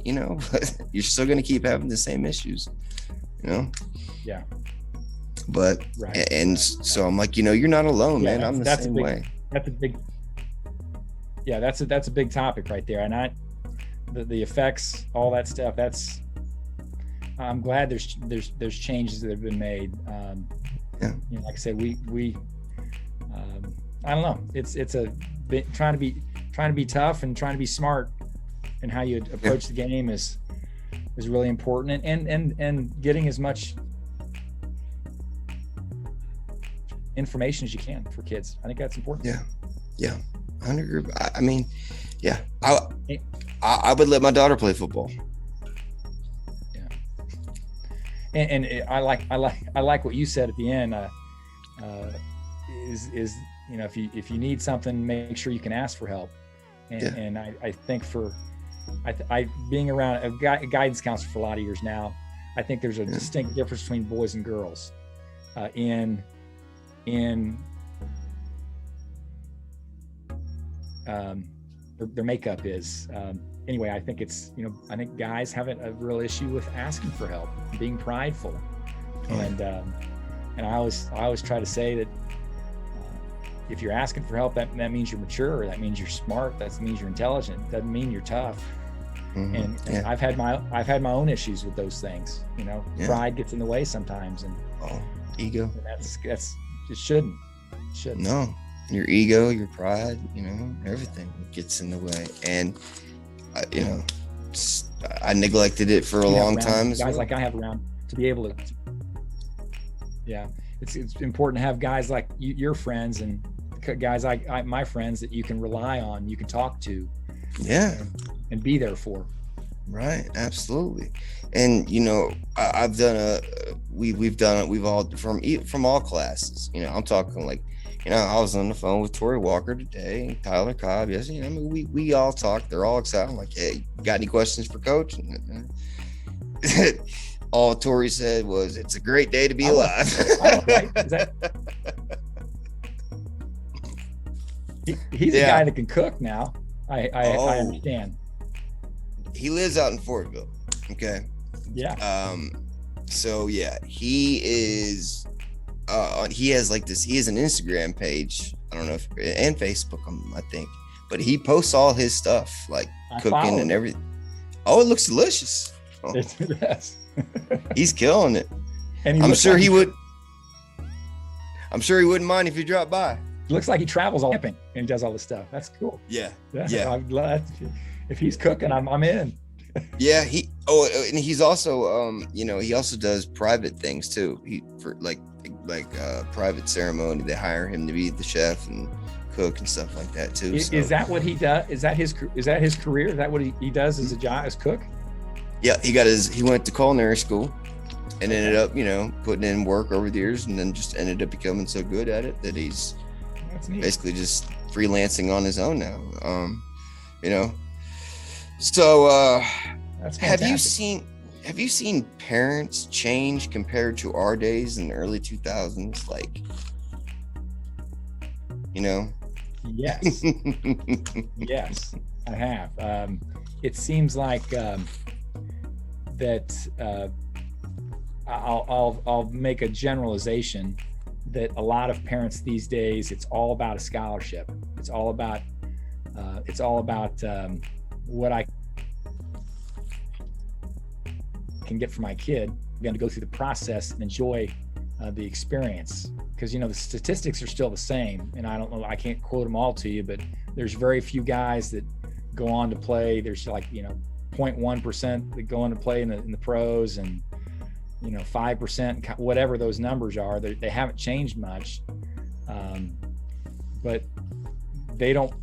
but you're still going to keep having the same issues, Yeah. But, so I'm like, you're not alone, man. I'm the same way. That's a big topic right there. And the effects, all that stuff, I'm glad there's changes that have been made. Like I said, we I don't know. It's a bit trying to be tough and trying to be smart, and how you approach the game is really important, and getting as much information as you can for kids. I think that's important. Yeah. I agree. I mean, yeah, I would let my daughter play football. Yeah. And I like what you said at the end. Is if you need something, make sure you can ask for help. And I think I being around a guidance counselor for a lot of years now, I think there's a distinct difference between boys and girls in their makeup is. Anyway, I think it's, I think guys have a real issue with asking for help, being prideful. And I always try to say that if you're asking for help, that means you're mature, that means you're smart, that means you're intelligent, doesn't mean you're tough. And I've had my own issues with those things. Pride gets in the way sometimes, and ego. And that's it shouldn't. No, your ego, your pride, everything gets in the way. And I neglected it for a long time. Guys like I have around to be able to. Yeah, it's important to have guys like your friends and guys like my friends that you can rely on, you can talk to. Yeah. And be there for. Right, absolutely. And I've done we've all from all classes. I'm talking like, I was on the phone with Tori Walker today and Tyler Cobb. Yes, we all talk. They're all excited. I'm like, hey, got any questions for Coach? And all Tori said was, "It's a great day to be alive." He's a guy that can cook now. I understand. He lives out in Fortville. Okay. Yeah. So yeah, he is. He has like this. He has an Instagram page. I don't know and Facebook. I think, but he posts all his stuff like cooking and everything. Oh, it looks delicious. Oh. Yes. He's killing it. And I'm sure he would. I'm sure he wouldn't mind if you dropped by. Looks like he travels all camping and does all this stuff. That's cool. Yeah. I'm glad if he's cooking, I'm in. Yeah. And he's also, he also does private things too. For like private ceremony, they hire him to be the chef and cook and stuff like that too. Is that what he does? Is that his career? Is that what he does as a job, as cook? Yeah. He went to culinary school and ended up, putting in work over the years, and then just ended up becoming so good at it that he's basically just freelancing on his own now. So that's have you seen parents change compared to our days in the early 2000s? Like, Yes. Yes, I have. It seems like that I'll make a generalization that a lot of parents these days, it's all about a scholarship. It's all about what I can get for my kid. I'm going to go through the process and enjoy the experience, because the statistics are still the same, and I don't know, I can't quote them all to you, but there's very few guys that go on to play. There's 0.1% that go on to play in the pros, and 5%, whatever those numbers are. They haven't changed much, but they don't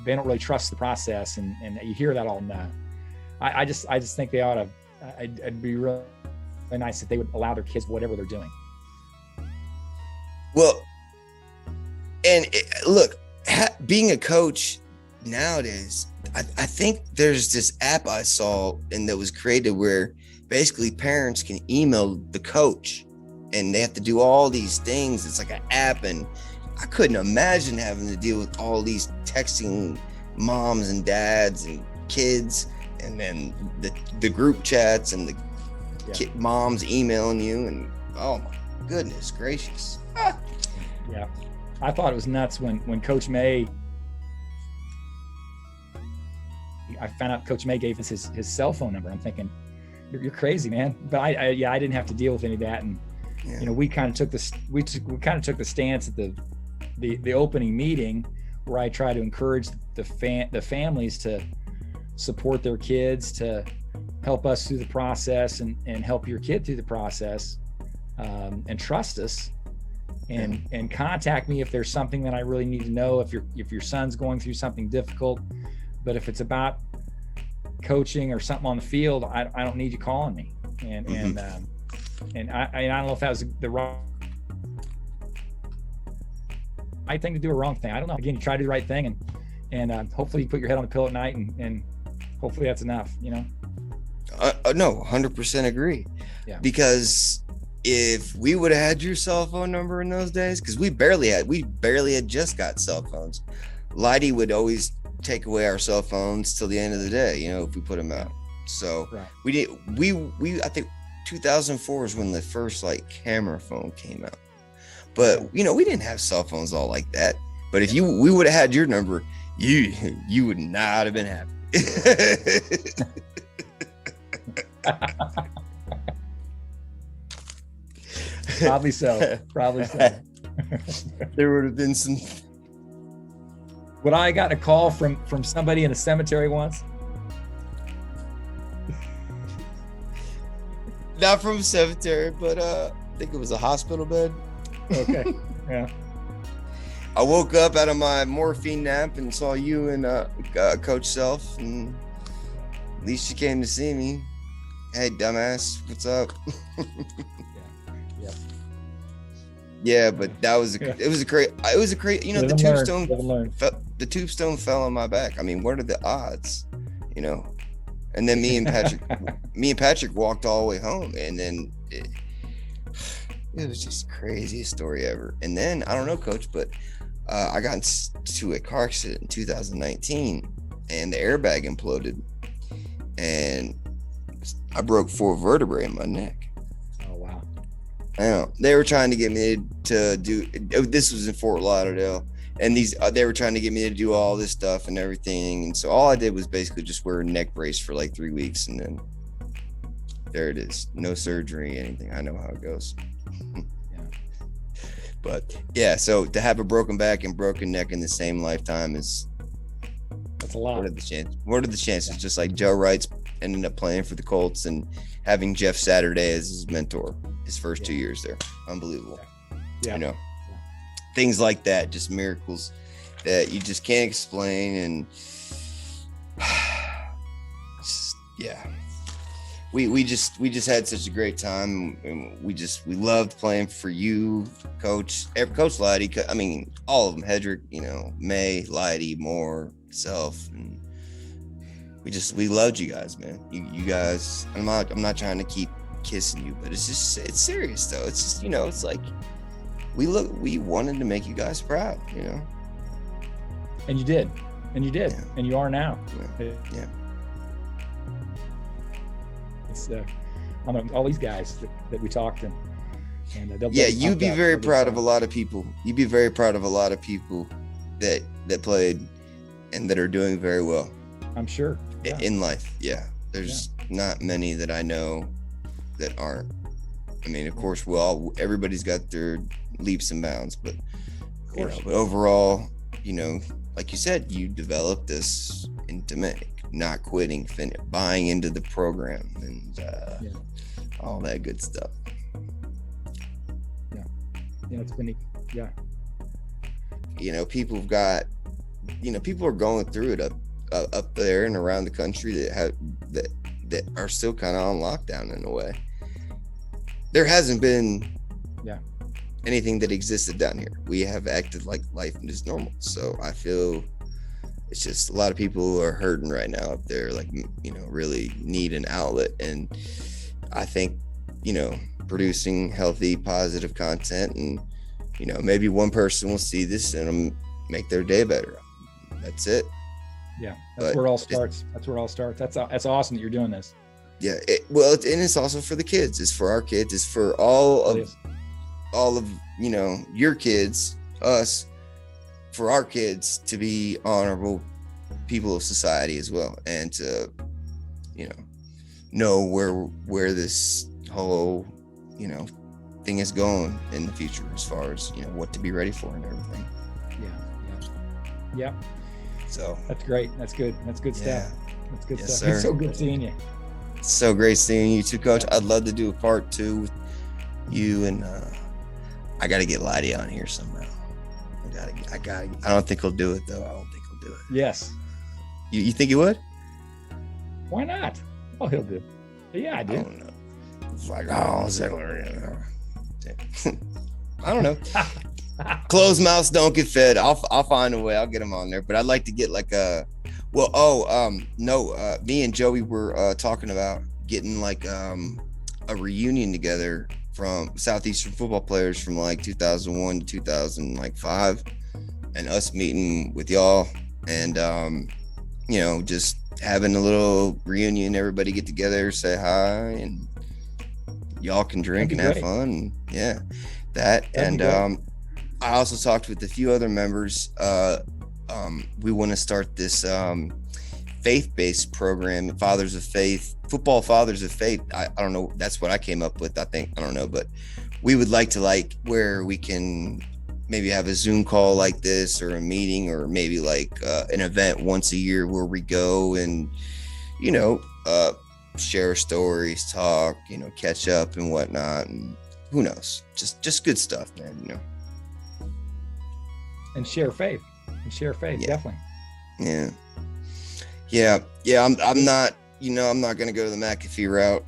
really trust the process, and you hear that all the time. I just think they ought to. It'd be really nice if they would allow their kids whatever they're doing. Well, and look, being a coach nowadays, I think there's this app I saw and that was created where basically parents can email the coach, and they have to do all these things. It's like an app, and I couldn't imagine having to deal with all these texting moms and dads and kids, and then the group chats and the moms emailing you, and oh my goodness gracious. Yeah, I thought it was nuts when Coach May. I found out Coach May gave us his cell phone number. I'm thinking, you're crazy, man. But I didn't have to deal with any of that, and we kind of took the stance at the opening meeting, where I try to encourage the families to support their kids, to help us through the process and help your kid through the process, and trust us, and contact me if there's something that I really need to know, if your son's going through something difficult. But if it's about coaching or something on the field, I don't need you calling me. And I don't know if that was the right thing to do or wrong thing. I don't know. Again, you try to do the right thing, and hopefully you put your head on the pillow at night, and hopefully that's enough, you know? No, 100% agree. Yeah. Because if we would have had your cell phone number in those days, because we barely had just got cell phones. Lighty would always take away our cell phones till the end of the day, you know, if we put them out. So right. I think 2004 is when the first like camera phone came out. But you know, we didn't have cell phones all like that. But if we would have had your number, you would not have been happy. Probably so. There would have been some. Would I got a call from somebody in a cemetery once? Not from a cemetery, but I think it was a hospital bed. Okay. Yeah. I woke up out of my morphine nap and saw you and Coach Self, and at least you came to see me. Hey, dumbass, what's up? Yeah. Yeah, but it was a great. You know, the tombstone fell on my back. I mean, what are the odds? You know, and then me and Patrick walked all the way home, and then it was just the craziest story ever. And then I don't know, Coach, but I got into a car accident in 2019, and the airbag imploded, and I broke 4 vertebrae in my neck. Oh wow! I know they were trying to get me to do. This was in Fort Lauderdale, and they were trying to get me to do all this stuff and everything. And so all I did was basically just wear a neck brace for like 3 weeks, and then there it is. No surgery, anything. I know how it goes. But yeah, so to have a broken back and broken neck in the same lifetime that's a lot. What are the chances? Yeah. Just like Joe Wright's ended up playing for the Colts and having Jeff Saturday as his mentor his first 2 years there. Unbelievable. Yeah. You know, things like that, just miracles that you just can't explain. And we just had such a great time, and we loved playing for you, Coach Lighty. I mean, all of them, Hedrick, you know, May, Lighty, Moore, self, and we loved you guys, man. You guys. I'm not trying to keep kissing you, but it's serious though. It's just, you know, it's like we wanted to make you guys proud, you know. And you did, yeah. And you are now. Yeah. It's all these guys that we talked to, and you'd be very proud of a lot of people. You'd be very proud of a lot of people that played and that are doing very well. I'm sure. In life. Yeah. There's not many that I know that aren't. I mean, of course, everybody's got their leaps and bounds, but you know, but overall, you know, like you said, you developed this intimate, not quitting, buying into the program, and all that good stuff. Yeah, it's been You know, people are going through it up there and around the country that are still kind of on lockdown in a way. There hasn't been anything that existed down here. We have acted like life is normal. So I feel it's just a lot of people are hurting right now up there, like, you know, really need an outlet. And I think, you know, producing healthy, positive content, and, you know, maybe one person will see this and make their day better. That's it. Yeah, that's where it all starts. That's awesome that you're doing this. Yeah, and it's also for the kids. It's for our kids. It's for all of you know, your kids, us, for our kids to be honorable people of society as well, and to, you know where this whole, you know, thing is going in the future, as far as, you know, what to be ready for and everything. Yeah. So that's great. That's good. That's good stuff. That's good stuff. Sir. It's so good seeing you. So great seeing you too, Coach. I'd love to do a part 2 with you, and I got to get Lottie on here somehow. I don't think he'll do it though. I don't think he'll do it. Yes. You think he would? Why not? Oh, he'll do. Yeah, I do. I don't know. It's like, oh, Ziegler. I don't know. Closed mouths don't get fed. I'll find a way. I'll get him on there. But I'd like to get like a, me and Joey were talking about getting like a reunion together from Southeastern football players from like 2001 to 2005, and us meeting with y'all, and just having a little reunion. Everybody get together, say hi, and y'all can drink and have fun. And yeah, that. And I also talked with a few other members. We want to start this faith-based program, Fathers of Faith, football Fathers of Faith. I don't know. That's what I came up with. I don't know, but we would like to where we can maybe have a Zoom call like this, or a meeting, or maybe an event once a year where we go and, share stories, talk, catch up and whatnot. And who knows, just good stuff, man, And share faith. Yeah. Definitely. Yeah. I'm not, I'm not going to go to the McAfee route.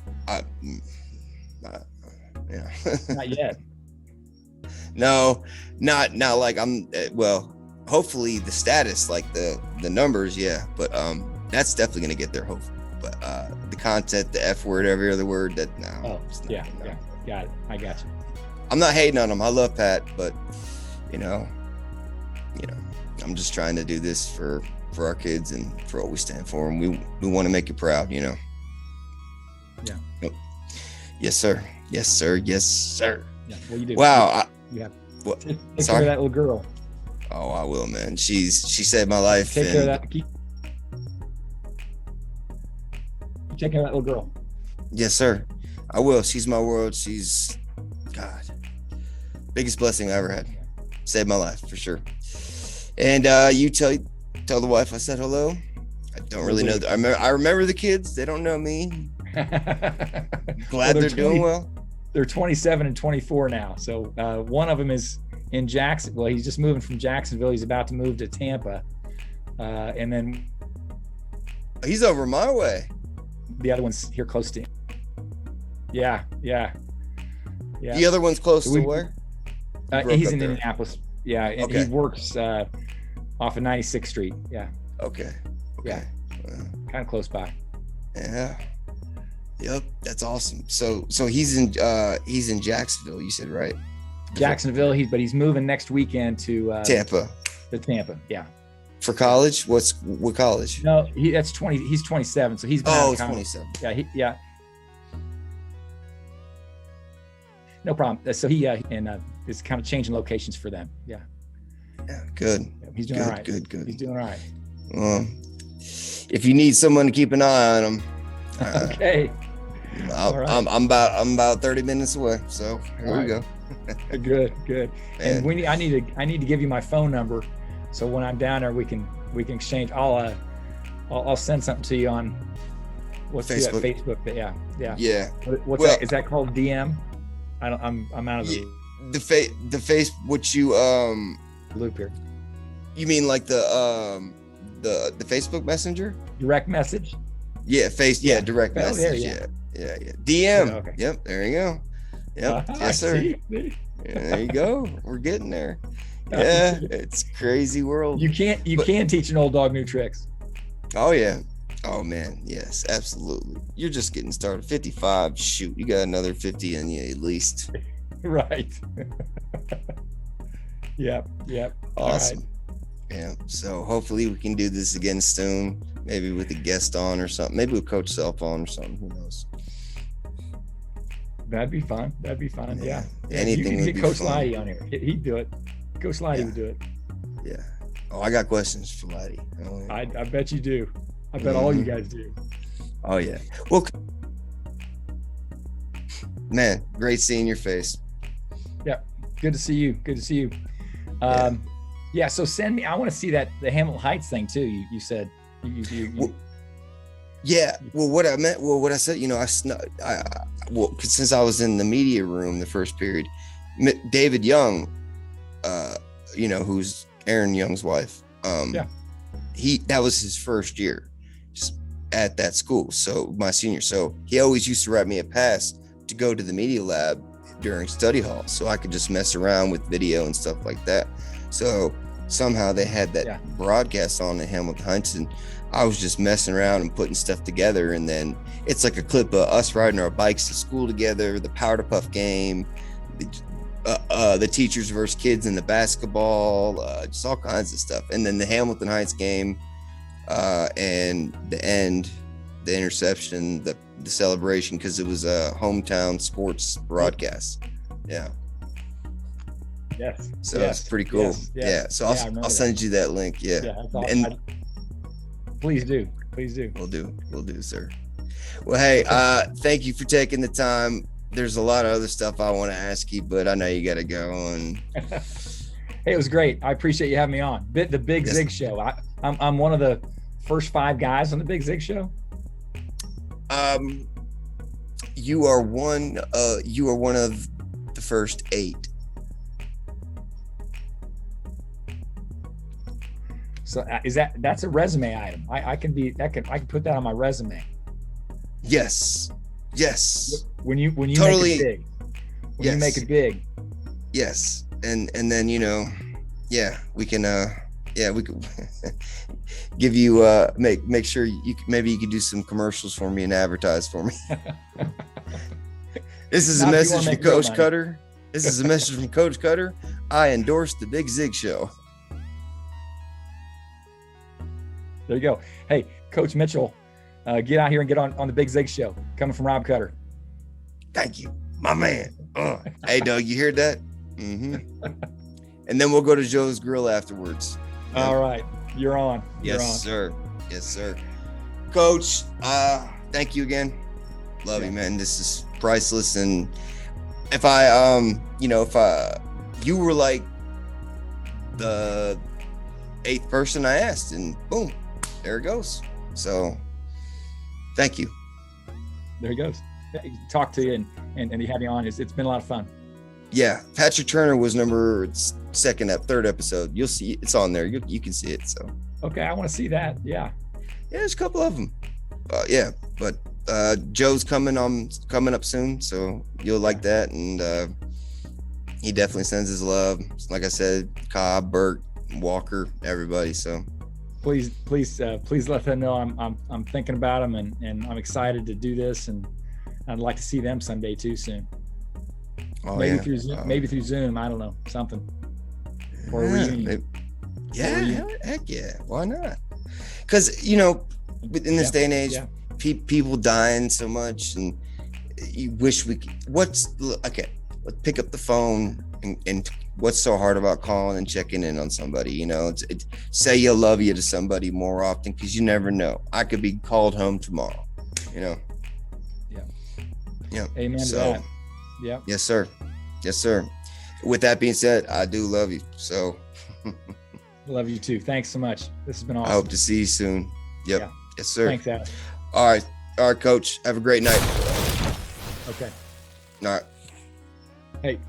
Not yet. No, not like hopefully the status, like the numbers. Yeah. But, that's definitely going to get there. Hopefully. But, the content, the F word, every other word Oh, yeah. Got it. I got you. I'm not hating on him. I love Pat, but I'm just trying to do this for our kids and for what we stand for, and we want to make you proud. Yeah. Yep. Yes, sir. Yeah. Well, you do. Wow. You have. What? Take care of that little girl. Oh, I will, man. She saved my life. Take care of that. Keep taking care of that little girl. Yes, sir. I will. She's my world. She's biggest blessing I ever had. Saved my life for sure. And you tell the wife I said hello. I don't really know. I remember the kids. They don't know me. Glad they're doing well. They're 27 and 24 now. So one of them is in Jackson. Well, he's just moving from Jacksonville. He's about to move to Tampa. And then he's over my way. The other one's here close to him. Yeah. The other one's close to where? He's in Indianapolis. Yeah. And okay. He works off of 96th Street. Yeah. Okay. Yeah. Kind of close by. Yeah. Yep. That's awesome. So he's in Jacksonville, you said, right? Jacksonville. He's moving next weekend to Tampa. To Tampa. Yeah. For college? What college? No, he's 27. So he's been 27. Yeah. No problem. So he is kind of changing locations for them. Yeah. Yeah. Good. He's doing all right. Good. He's doing all right. If you need someone to keep an eye on him, okay. Right. I'm about 30 minutes away. So here we go. Good. Man. And I need to give you my phone number, so when I'm down there we can exchange. I'll send something to you on what's Facebook. Facebook. Yeah. What's that? Is that called DM? I'm out of the face. What you loop here? You mean like the Facebook Messenger? Direct message. Yeah, direct message. Yeah. DM. Okay. Yep, there you go. Yep. Yes, sir. See? Yeah, there you go. We're getting there. Yeah, it's crazy world. You can teach an old dog new tricks. Oh yeah. Oh man, yes, absolutely. You're just getting started. 55. Shoot, you got another 50 in you at least. Right. Yep. Awesome. Right. Yeah. So hopefully we can do this again soon. Maybe with a guest on or something. Maybe with Coach Self on or something. Who knows? That'd be fun. Yeah. Anything. You can get Coach Lottie on here. He'd do it. Coach Lottie would do it. Yeah. Oh, I got questions for Lottie. I bet you do. I bet all you guys do. Oh yeah. Well, man, great seeing your face. Yeah. Good to see you. So send me. I want to see the Hamilton Heights thing too. You said. Yeah. Well, what I said, since I was in the media room the first period, David Young, who's Aaron Young's wife. That was his first year at that school. So my senior, so he always used to write me a pass to go to the media lab during study hall, so I could just mess around with video and stuff like that. So somehow they had that broadcast on in Hamilton Heights, and I was just messing around and putting stuff together. And then it's like a clip of us riding our bikes to school together, the Power to Puff game, the teachers versus kids in the basketball, just all kinds of stuff. And then the Hamilton Heights game, and the end, the interception, the celebration, because it was a hometown sports broadcast. Yeah. Yes. So it's pretty cool. Yes. Yeah. So I'll send you that link. Yeah. That's awesome. And please do. We'll do, sir. Well, hey, thank you for taking the time. There's a lot of other stuff I want to ask you, but I know you got to go on. Hey, it was great. I appreciate you having me on. The Big ZIG show. I'm one of the first 5 guys on the Big ZIG show. You are one of the first 8. So that's a resume item. I can put that on my resume. Yes. When you totally make it big. When you make it big. Yes. And then we can give you make sure maybe you could do some commercials for me and advertise for me. This is a message from Coach Cutter. This is a message from Coach Cutter. I endorse the Big ZIG show. There you go. Hey, Coach Mitchell, get out here and get on the Big ZIG show. Coming from Rob Cutter. Thank you, my man. Hey, Doug, you heard that? Mm-hmm. And then we'll go to Joe's Grill afterwards. All right. You're on. Yes, sir. Coach, thank you again. Love you, man. This is priceless. And if you were like the 8th person I asked, and boom, there it goes. So thank you. There he goes. Talk to you and have you on. It's been a lot of fun. Yeah. Patrick Turner was number 3rd episode. You'll see it's on there. You can see it. So. Okay. I want to see that. Yeah. Yeah. There's a couple of them. But Joe's coming up soon. So you'll like that. And he definitely sends his love. Like I said, Cobb, Burt, Walker, everybody. So please let them know I'm thinking about them and I'm excited to do this, and I'd like to see them someday too soon. Maybe through Zoom. I don't know, something for a reunion. Heck yeah, why not? Because in this day and age, people dying so much, and you wish we could. Let's pick up the phone and what's so hard about calling and checking in on somebody? It's say you love you to somebody more often, because you never know. I could be called home tomorrow. Yeah. Amen to that. Yeah. Yes, sir. With that being said, I do love you. So. Love you too. Thanks so much. This has been awesome. I hope to see you soon. Yep. Yeah. Yes, sir. Thanks, Adam. All right, Coach. Have a great night. Okay. All right. Hey.